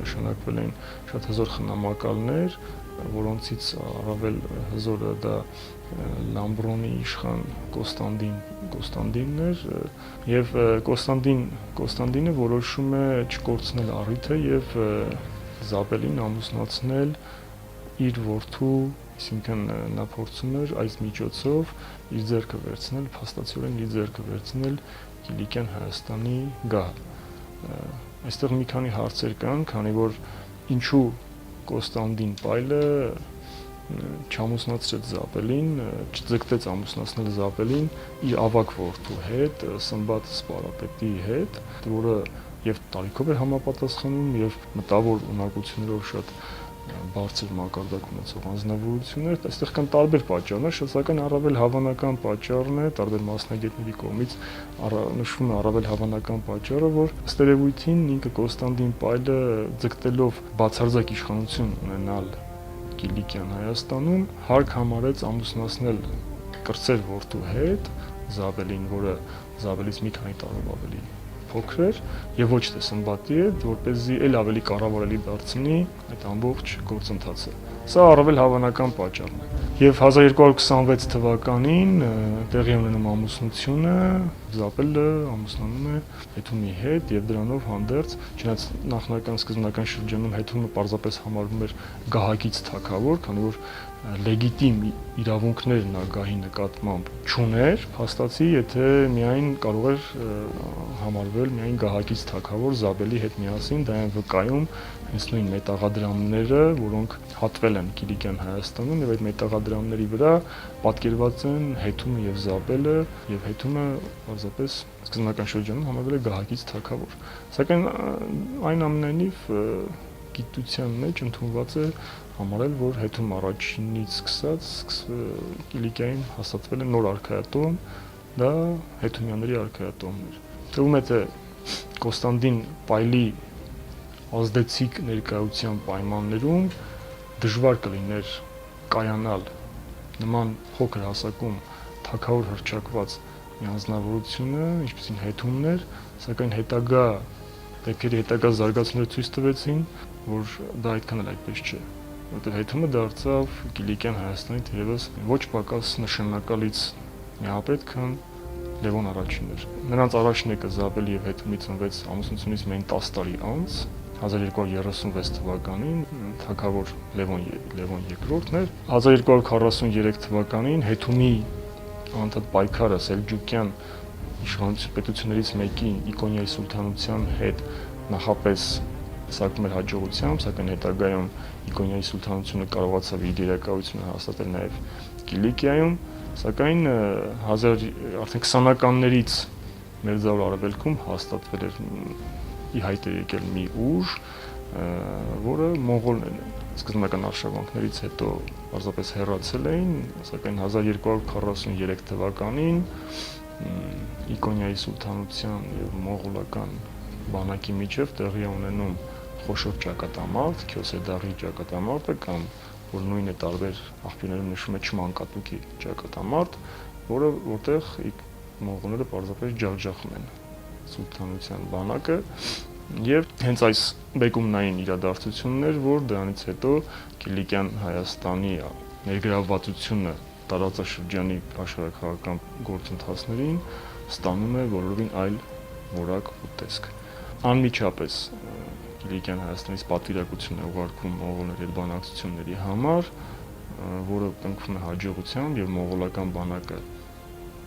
նշանակվել են շատ հզոր խնամակալներ, որոնցից առավել հզորը դա Լամբրոնի իշխան Կոստանդինն էր եւ Կոստանդինը որոշում է չկորցնել առիթը եւ Զաբելին ամուսնացնել իր որդու, այսինքն նա փորձում էր այս միջոցով իր ձեռքը վերցնել, փաստացիորեն իր ձեռքը վերցնել Կիլիկյան Հայաստանի գահը։ Այստեղ մի քանի հարցեր կան, քանի որ ինչու Կոստանդին Պայլը չամուսնացրեց Զաբելին, չձգտեց ամուսնացնել Զաբելին իր ավագ որդու հետ, Սմբատ Սպարապետի հետ, որը եւ տարիքով էր համապատասխանում եւ մտավոր ունակություններով շատ բարձր մակարդակ ունեցող անձնավորություններ, այստեղ կան տարբեր պատճառներ, սակայն առավել հավանական պատճառն է, տարբեր մասնագետների կողմից նշվում է առավել հավանական պատճառը, որ ըստ երևույթին ինքը Կոստանդին Պայլը ձգտելով բացարձակ իշխանություն ունենալ Կիլիկյան Հայաստանում, հարկ համարեց ամուսնացնել կրտսեր որդու հետ Զաբելին, որը Զաբելից մի քանի տարով ավելի փոքր էր եւ ոչ թե Սմբատի հետ, որպեսզի ել ավելի կարևորելի դարձնի այդ ամբողջ գործընթացը։ Սա առավել հավանական պատճառն է։ Եվ 1226 թվականին տեղի ունենում ամուսնությունը, Զաբելը ամուսնանում է Հեթումի հետ եւ դրանով հանդերձ, չնայած նախնական սկզբնական շրջանում Հեթումը պարզապես համարվում էր գահակից թագավոր, քանի որ լեգիտիմ իրավունքներ նա գահի նկատմամբ չուներ, փաստացի, եթե միայն կարող էր համարվել միայն գահակից թագավոր Զաբելի հետ միասին, դա են վկայում հենց նույն մետաղադրամները, որոնք հատվել են Կիլիկյան Հայաստանում եւ այդ մետաղադրամների վրա պատկերված են Հեթումը եւ Զաբելը եւ Հեթումը պարզապես սկզբնական շրջանում համարվել է գահակից թագավոր։ Սակայն այնուամենայնիվ գիտության մեջ ընդունված է համարել, որ Հեթում առաջինից սկսած Կիլիկիային հաստատվել է նոր արքայատոմ, դա Հեթումյանների արքայատոմն էր։ Թվում է, թե Կոստանդին Պայլի ազդեցիկ ներկայության պայմաններում դժվար կլիներ կայանալ նման փոքր հասակում թագավոր հռչակված մի անձնավորությունը, ինչպեսին Հեթումն էր, սակայն դեպքերի հետագա զարգացումները ցույց տվեցին, որ դա այդքան էլ այդպես չէ, որտեղ Հեթումը դարձավ Կիլիկյան Հայաստանի թերևս ոչ պակաս նշանակալից միապետ, քան Լևոն առաջինն էր։ Նրանց առաջնեկը Զաբելի եւ Հեթումի ծնվեց ամուսնությունից միայն 10 տարի անց, 1236 թվականին թագավոր Լևոն II-ն էր։ 1243 թվականին Հեթումի անդադ պայքարը սելջուկյան իշխանություն պետություններից մեկի Իկոնիայի սուլթանության հետ նախապես սակում էր հաջողությամբ, սակայն հետագայում Իկոնիայի սուլթանությունը կարողացավ իր դերակայությունը հաստատել նաև Կիլիկիայում, սակայն արդեն 20-ականներից Մերձավոր Արևելքում հաստատվել էր ի հայտ էր եկել մի ուժ, որը մոնղոլներն են սկզբնական արշավանքներից հետո պարզապես հեռացել էին, սակայն 1243 թվականին Իկոնիայի սուլթանության եւ մոնղոլական բանակի միջև տեղի է ունենում խոշոր ճակատամարտ, Քյոսեդաղի ճակատամարտը կամ որ նույնը տարբեր աղբյուրներում նշվում է Չմանկատուկի ճակատամարտ, որտեղ մոնղոլները պարզապես ջախջախում են սուլթանության բանակը եւ հենց այս բեկումնային իրադարձություններ, որ դրանից հետո Կիլիկյան Հայաստանի ներգրավվածությունը տարածաշրջանի աշխարհաքաղաքական գործընթացներին ստանում է բոլորովին այլ որակ ու տեսք։ Անմիջապես Կիլիկյան Հայաստանից պատվիրակություն է ուղարկվում մոնղոլների հետ բանակցությունների համար, որը կնքվում է հաջողությամբ եւ մոնղոլական բանակը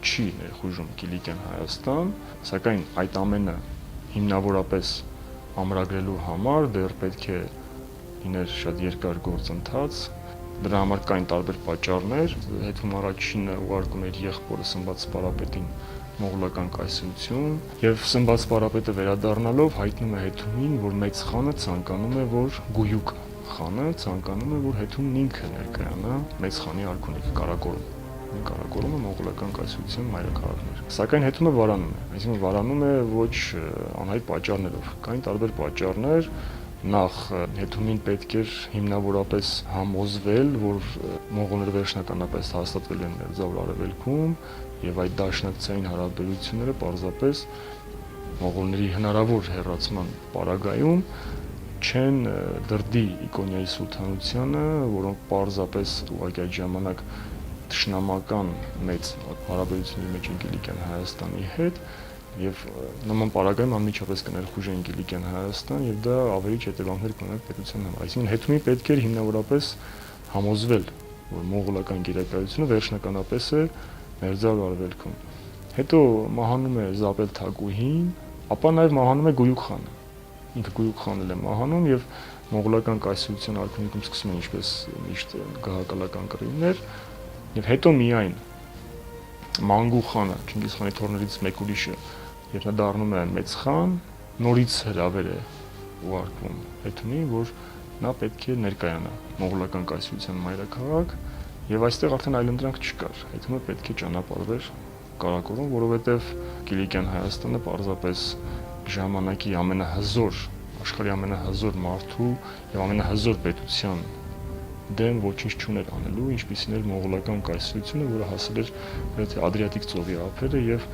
չի ներխուժում Կիլիկյան Հայաստան, սակայն այդ ամենը հիմնավորապես ամրագրելու համար դեռ պետք է լիներ շատ երկար գործընթաց։ Դրա համար կային տարբեր պատճառներ, Հեթում առաջինը ուղարկում էր եղբորը Սմբատ Սպարապետին մոնղոլական կայսրություն եւ Սմբատ Սպարապետը վերադառնալով հայտնում է Հեթումին, որ մեծ խանը ցանկանում է, որ Գույուկ խանը ցանկանում է, որ Հեթումն ինքը ներկայանա մեծ խանի արքունիքը կարակորում։ կառավարում է մոնղոլական կայսրության մայրաքաղաքներ։ Սակայն հետումը վարանում է, այսինքն վարանում է ոչ անհայտ պատճառներով։ Կային տարբեր պատճառներ, նախ հետումին պետք էր հիմնավորապես համոզվել, որ մոնղոլները վերջնականապես հաստատվել են Մերձավոր Արևելքում եւ այդ դաշնակցային հարաբերությունները պարզապես մոնղոլների հնարավոր հեռացման պարագայում չեն դրդի Իկոնիայի սուլթանությանը, որոնք պարզապես ուղղակի այդ ժամանակ թշնամական մեծ հարաբերությունների մեջ են Կիլիկյան Հայաստանի հետ եւ նման պարագայում անմիջապես կներխուժեն Կիլիկյան Հայաստան եւ դա ավելի հետևանքներ կունենա պետության համար։ Այսինքն հետումի պետք էր հիմնավորապես համոզվել, որ մոնղոլական գերակայությունը վերջնականապես է Մերձավոր Արևելքում։ Հետո մահանում է Զապել Թագուհին, ապա նաեւ մահանում է Գույուկ խանը։ Ինքը Գույուկ խանն է մահանում եւ մոնղոլական կայսրության արքունիքում սկսում են ինչպես միշտ գահակալական կռիվներ եւ հետո միայն Մանգու խանը, Չինգիզ խանի թոռներից մեկ ուրիշը, երբ նա դառնում է մեծ խան, նորից հրավեր է ուղարկվում հետունին, որ նա պետք է ներկայանա մոնղոլական կայսրության մայրաքաղաք եւ այստեղ արդեն այլընտրանք չկար։ Հետո պետք է ճանապարհվեր կառակորում, որովհետեւ Կիլիկյան Հայաստանը պարզապես ժամանակի ամենահզոր, աշխարհի ամենահզոր մարդու եւ ամենահզոր պետության դեմ ոչինչ չուներ անելու, ինչպիսին էր մոնղոլական կայսրությունը, որը հասել էր գրեթե Ադրիատիկ ծովի ափերը եւ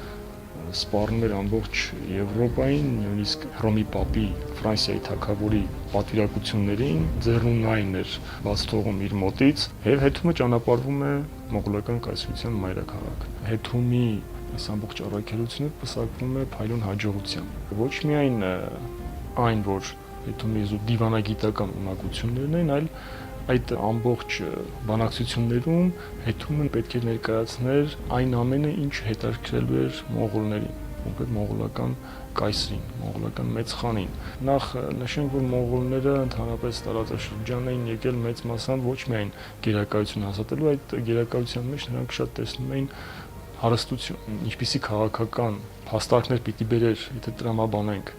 սպառնում էր ամբողջ Եվրոպային, նույնիսկ Հռոմի Պապի, Ֆրանսիայի թագավորի պատվիրակություններին, ձեռնունայն էր բաց թողում իր մոտից, եւ հետումը ճանապարհվում է մոնղոլական կայսրության մայրաքաղաք։ Հետումի այս ամբողջ առաքելությունը պսակվում է փայլուն հաջողությամբ։ Ոչ միայն այն, որ հետումի դիվանագիտական ունակություններն են, այլ այդ ամբողջ բանակցություններում հետումը պետք է ներկայացներ այն ամենը, ինչ հետաքրքրելու էր մոնղոլներին, կոնկրետ մոնղոլական կայսրին, մոնղոլական մեծ խանին։ Նախ նշենք, որ մոնղոլները ընդհանրապես տարածաշրջան էին եկել մեծ մասամբ ոչ միայն գերակայություն հաստատելու, այդ գերակայության մեջ նրանք շատ տեսնում էին հարստություն, ինչպիսի քաղաքական հաստատներ պիտի բերեր, եթե տրամաբանենք,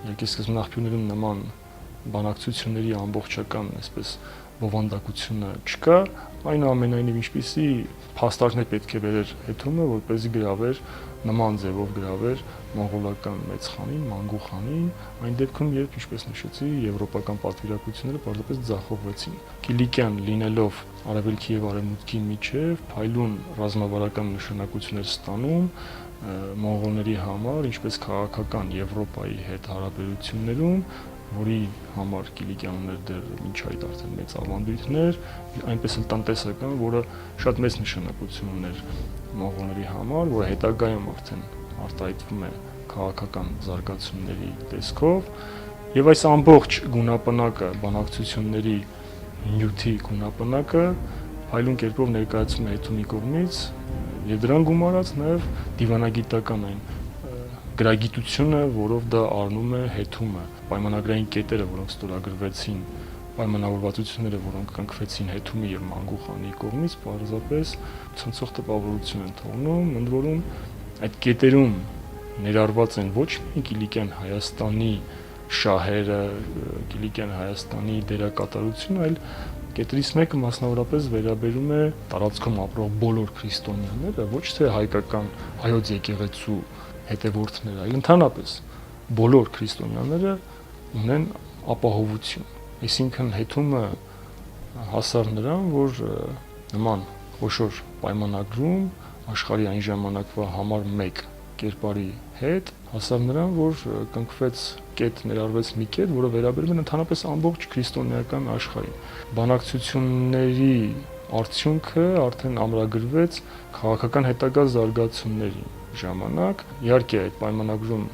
երկու սկզբն աղբյուրներում նման բանակցությունների ամբողջական, այսպես բովանդակությունը չկա, այնուամենայնիվ ինչպիսի փաստարկներ պետք է բերեր հետումը, որպեսզի գրավեր նման ձևով գրավեր մոնղոլական մեծ խանին, Մանգու խանին, այն դեպքում, երբ ինչպես նշեցի, եվրոպական պատվիրակությունները պարզապես ձախողվեցին։ Կիլիկյան լինելով արևելքի եւ արևմուտքի միջև փայլուն ռազմավարական նշանակություն էր ստանում մոնղոլների համար, ինչպես քաղաքական Եվրոպայի հետ հարաբերություններում, որի համար Կիլիկյանն ուներ դեռ մինչ այդ արդեն մեծ ավանդույթներ, այնպես էլ տնտեսական, որը շատ մեծ նշանակություն ուներ մոնղոլների համար, որը հետագայում արդեն արտահայտվում է քաղաքական զարգացումների տեսքով, եւ այս ամբողջ գունապնակը, բանակցությունների նյութի գունապնակը փայլուն կերպով ներկայացվում է հետումի կողմից եւ դրան գումարած նաեւ դիվանագիտական այն գրագիտությունը, որով դա առնում է հետումը, պայմանագրային կետերը, որոնք ստորագրվեցին, պայմանավորվածությունները, որոնք կնքվեցին հետումի եւ Մանգու խանի կողմից, պարզապես ցնցող տպավորություն են թողնում, ընդ որում այդ կետերում ներառված են ոչ միայն Կիլիկյան Հայաստանի շահերը, Կիլիկյան Հայաստանի դերակատարությունը, այլ կետերից մեկը մասնավորապես վերաբերում է տարածքում ապրող բոլոր քրիստոնյաները, ոչ թե հայկական հայոց եկեղեցու հետևորդները, այլ ընդհանրապես բոլոր քրիստոնյաները ունեն ապահովություն։ Այսինքն հետումը հասար նրան, որ նման խոշոր պայմանագրում աշխարհի այն ժամանակվա համար մեկ կերպարի հետ հասավ նրան, որ կնքվեց կետ, ներառվեց մի կետ, որը վերաբերում է ընդհանրապես ամբողջ քրիստոնեական աշխարհին։ Բանակցությունների արդյունքը արդեն ամրագրվեց քաղաքական հետագա զարգացումների ժամանակ։ Իհարկե այդ պայմանագրում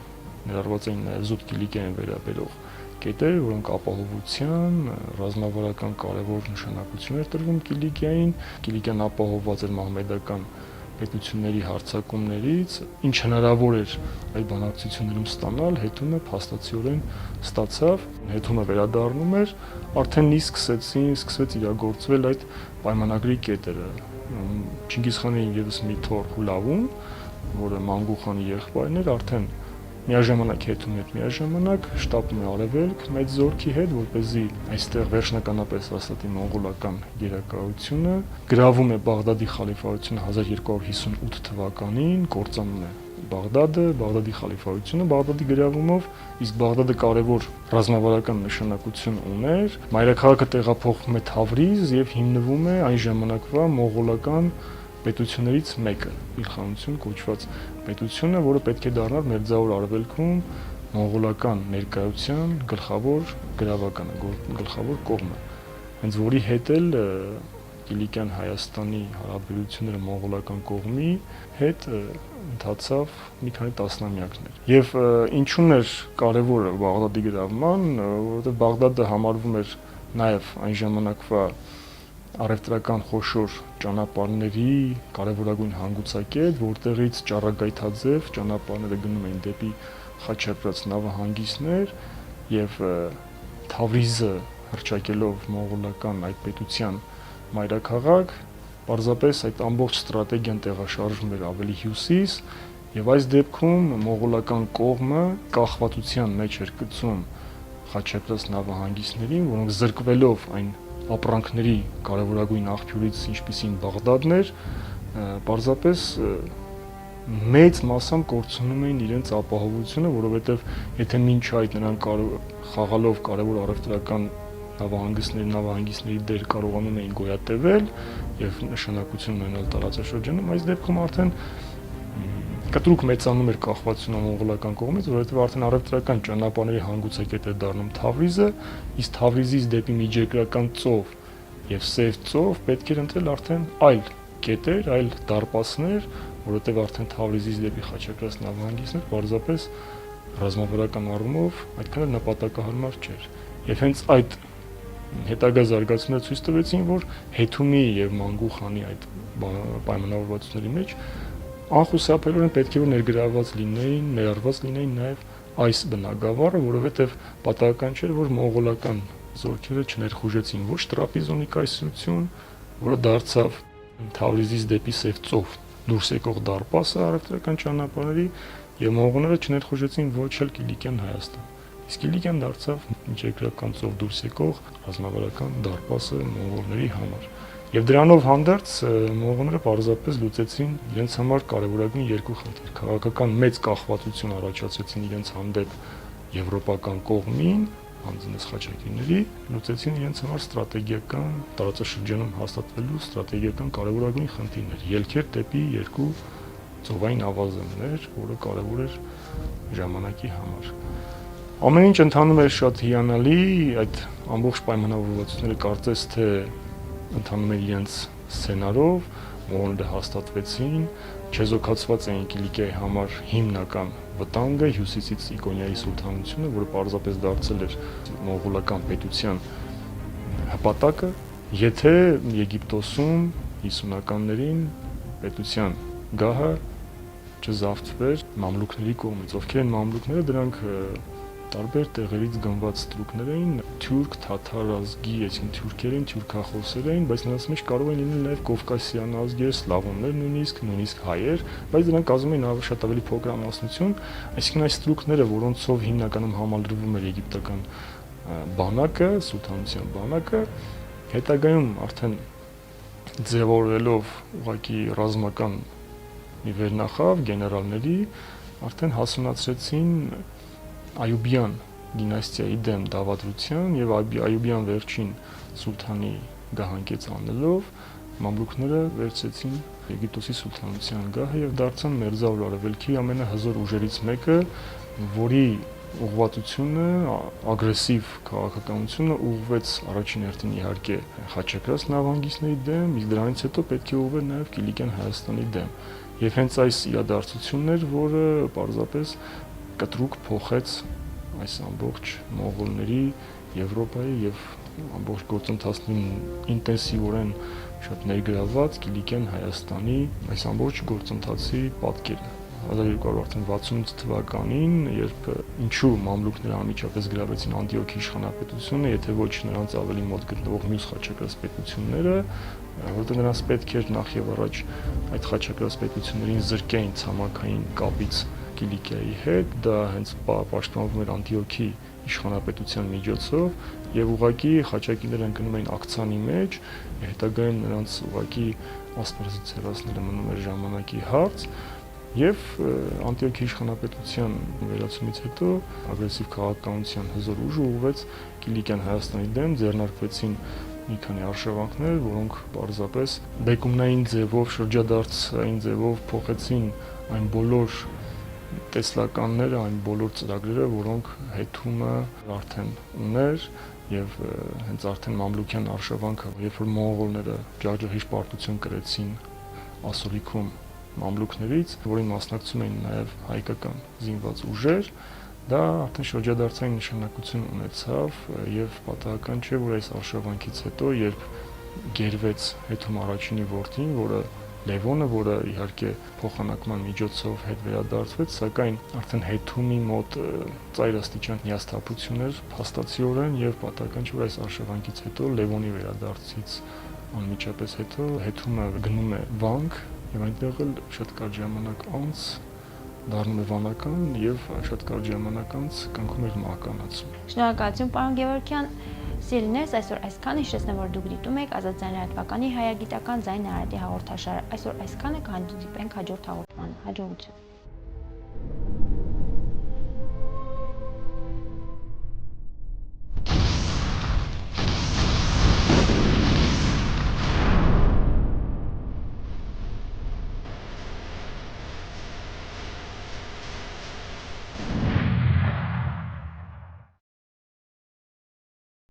ներառված էին նաև զուտ Կիլիկիային վերաբերող կետեր, որոնք ապահովության, ռազմավարական կարևոր նշանակություն էր տրվում Կիլիկիային։ Կիլիկիան ապահովված էր մահմեդական պետությունների հարձակումներից, ինչ հնարավոր էր այդ բանակցություններում ստանալ, հետումը փաստացիորեն ստացավ, հետումը վերադառնում էր, արդեն իսկ սկսվեց իրագործվել այդ պայմանագրի կետերը։ Չինգիզ խանի ևս մի թոռ Հուլավուն, որը Մանգու խանի եղբայրն էր, արդեն միաժամանակ հետում հետ միաժամանակ շտապում է արևելք մեծ զորքի հետ, որպեսզի այստեղ վերջնականապես հաստատի մոնղոլական գերակայությունը, գրավում է Բաղդադի խալիֆայությունը 1258 թվականին, կործանում է Բաղդադի խալիֆայությունը Բաղդադի գրավումով, իսկ Բաղդադը կարևոր ռազմավարական նշանակություն ուներ։ Մայրաքաղաքը տեղափոխվում է Թավրիզ եւ հիմնվում է այն ժամանակվա մոնղոլական պետություններից մեկը, Իլխանություն կոչված պետությունը, որը պետք է դառնար Մերձավոր Արևելքում մոնղոլական ներկայության գլխավոր գրավականը, գլխավոր կողմը։ Հենց որի հետ էլ Կիլիկյան Հայաստանի հարաբերությունները մոնղոլական կողմի հետ ընթացավ մի քանի տասնամյակներ։ Եվ ինչու՞ն էր կարևորը Բաղդադի գրավման, որովհետև Բաղդադը համարվում էր նաև այն ժամանակվա առևտրական խոշոր ճանապարհների կարևորագույն հանգուցակետ, որտեղից ճառագայթաձև ճանապարհները գնում էին դեպի Խաչատրած նավահանգիստներ եւ Թավրիզը հռչակելով մոնղոլական այդ պետության մայրաքաղաք, պարզապես այդ ամբողջ ստրատեգիան տեղաշարժվում էր ավելի հյուսիս եւ այս դեպքում մոնղոլական կողմը կախվածության մեջ էր գցում Խաչատրած նավահանգիստներին, որոնք զրկվելով այն ապրանքների կարևորագույն աղբյուրից, ինչպիսին Բաղդադն էր, պարզապես մեծ մասամբ կորցնում էին իրենց ապահովությունը, որովհետև եթե մինչ այդ նրանք խաղալով կարևոր առևտրական նավահանգիստների դեր կարողանում էին գոյատևել եւ նշանակություն ունենալ տարածաշրջանում, այս դեպքում արդեն կտրուկ մեծանում էր կախվածությունը մոնղոլական կողմից, որովհետև արդեն առևտրական ճանապարհների հանգուցակետ էր դառնում Թավրիզը, իսկ Թավրիզից դեպի Միջերկրական ծով եւ Սև ծով պետք էր ընտրել արդեն այլ կետեր, այլ դարպասներ, որովհետև արդեն Թավրիզից դեպի Խաչատրած նավահանգիստներ պարզապես ռազմավարական առումով այդքան էլ նպատակահարմար չէր։ Եվ հենց այդ հետագա զարգացումները ցույց տվեցին, որ Հեթումի եւ Մանգու խանի այդ պայմանավորվածությունների մեջ անխուսափելիորեն պետք է որ ներգրավված լինեին, ներառված լինեին նաեւ այս բնագավառը, որովհետեւ պատահական չէր, որ մոնղոլական զորքերը չներխուժեցին ոչ Տրապիզոնի կայսրություն, որը դարձավ Թավրիզից դեպի Սև ծով դուրս եկող դարպասը առևտրական ճանապարհների, եւ մոնղոլները չներխուժեցին ոչ էլ Կիլիկյան Հայաստան։ Իսկ Կիլիկյան դարձավ Միջերկրական ծով դուրս եկող ռազմավարական դարպասը մոնղոլների համար։ Եվ դրանով հանդերձ մոնղոլները պարզապես լուծեցին իրենց համար կարևորագույն երկու խնդիր։ Քաղաքական մեծ կախվածություն առաջացրեցին իրենց հանդեպ եվրոպական կողմին, անձնես խաչակիրների, լուծեցին իրենց համար ստրատեգիական տարածաշրջանում հաստատվելու ստրատեգիական կարևորագույն խնդիրներ, ելքեր դեպի երկու ծովային ավազաններ, որը կարևոր էր ժամանակի համար։ Ամեն ինչ ընթանում էր շատ հիանալի, այդ ամբողջ պայմանավորվածությունները կարծես թե ընթանում են իրենց սցենարով, մոնղոլները հաստատվեցին, չեզոքացված էին Կիլիկիայի համար հիմնական վտանգը հյուսիսից Իկոնիայի սուլթանությունը, որը պարզապես դարձել էր մոնղոլական պետության հպատակը, եթե Եգիպտոսում 50-ականներին պետության գահը չզավթվեր մամլուքների կողմից։ Ովքեր են մամլուքները, դրանք տարբեր տեղերից գնված ստրուկներ էին, թուրք, թաթար ազգի, այսինքն թուրքերեն, թուրքախոսեր էին, բայց նրանց մեջ կարող են լինել նաև կովկասյան ազգեր, սլավոններ նույնիսկ հայեր, բայց դրանք կազմում էին շատ ավելի փոքր ամասնություն, այսինքն այս ստրուկները, որոնցով հիմնականում համալրվում էր եգիպտական բանակը, սուլթանության բանակը, հետագայում արդեն ձևավորվելով ուղղակի ռազմական մի վերնախավ գեներալների, արդեն հասունացրեցին Այուբյան դինաստիայի դեմ դավադրության եւ Այուբյան վերջին սուլթանի գահանկեց անելով մամլուքները վերցրեցին Եգիպտոսի սուլթանության գահը եւ դարձան Մերձավոր Արևելքի ամենահզոր ուժերից մեկը, որի ուղղվածությունը, ագրեսիվ քաղաքականությունը ուղղվեց առաջին հերթին իհարկե Խաչատրած նավահանգիստների դեմ, իսկ դրանից հետո պետք է ուղղվեր նաեւ Կիլիկյան Հայաստանի դեմ։ Եվ հենց այս իրադարձությունն էր, որը պարզապես կտրուկ փոխեց այս ամբողջ մոնղոլների, Եվրոպայի եւ ամբողջ գործընթացին ինտենսիվորեն շատ ներգրավված Կիլիկյան Հայաստանի այս ամբողջ գործընթացի պատկերը։ 1268 թվականին, երբ ինչու մամլուքները անմիջապես գրավեցին Անդիոքի իշխանապետությունը, եթե ոչ նրանց ավելի մոտ գտնվող մյուս խաչակրաց պետությունները, որտեղ նրանց պետք էր նախ եւ առաջ այդ խաչակրաց պետություններին զրկեին ցամաքային կապից Կիլիկիայի հետ, դա հենց պաշտպանվում էր Անտիոքի իշխանապետության միջոցով եւ ուղղակի խաչակիները ընկնում էին ակցիանի մեջ, հետագայում նրանց ուղղակի ասպարեզից հեռացնելը մնում էր ժամանակի հարց եւ Անտիոքի իշխանապետության վերացումից հետո ագրեսիվ քաղաքականության հզոր ուժը ուղղվեց Կիլիկյան Հայաստանի դեմ, ձեռնարկվեցին մի քանի արշավանքներ, որոնք պարզապես բեկումնային ձևով, շրջադարձային ձևով փոխեցին այն բոլոր տեսլականները, այն բոլոր ծրագրերը, որոնք հետումը արդեն ուներ եւ հենց արդեն մամլուքյան արշավանքը, երբ որ մոնղոլները ջախջախիչ պարտություն կրեցին ասորիքում մամլուքներից, որին մասնակցում էին նաեւ հայկական զինված ուժեր, դա արդեն շրջադարձային նշանակություն ունեցավ եւ պատահական չէ, որ այս արշավանքից հետո, երբ գերվեց հետում առաջինի որդին, որը Լևոնը, որը իհարկե փոխանակման միջոցով հետ վերադարձվեց, սակայն արդեն հետումի մոտ ծայրաստիճան հիասթափություն էր փաստացիորեն եւ պատահական չէ, որ այս արշավանքից հետո Լևոնի վերադարձից անմիջապես հետո հետումը գնում է Վանք եւ այնտեղ էլ շատ կարճ ժամանակ անց դառնում է վանական եւ շատ կարճ ժամանակ անց կնքում էր մահկանացում։ Շնորհակալություն, պարոն Գևորգյան։ Սիրելիներս, այսօր այսքան, հիշեցնեմ, որ դուք դիտում եք Ազատ ձայնահրատվականի հայագիտական ձայնարատի հաղորդաշարը։ Այսօր այսքանը, կհանդիպենք հաջորդ հաղորդման։ Հաջողություն։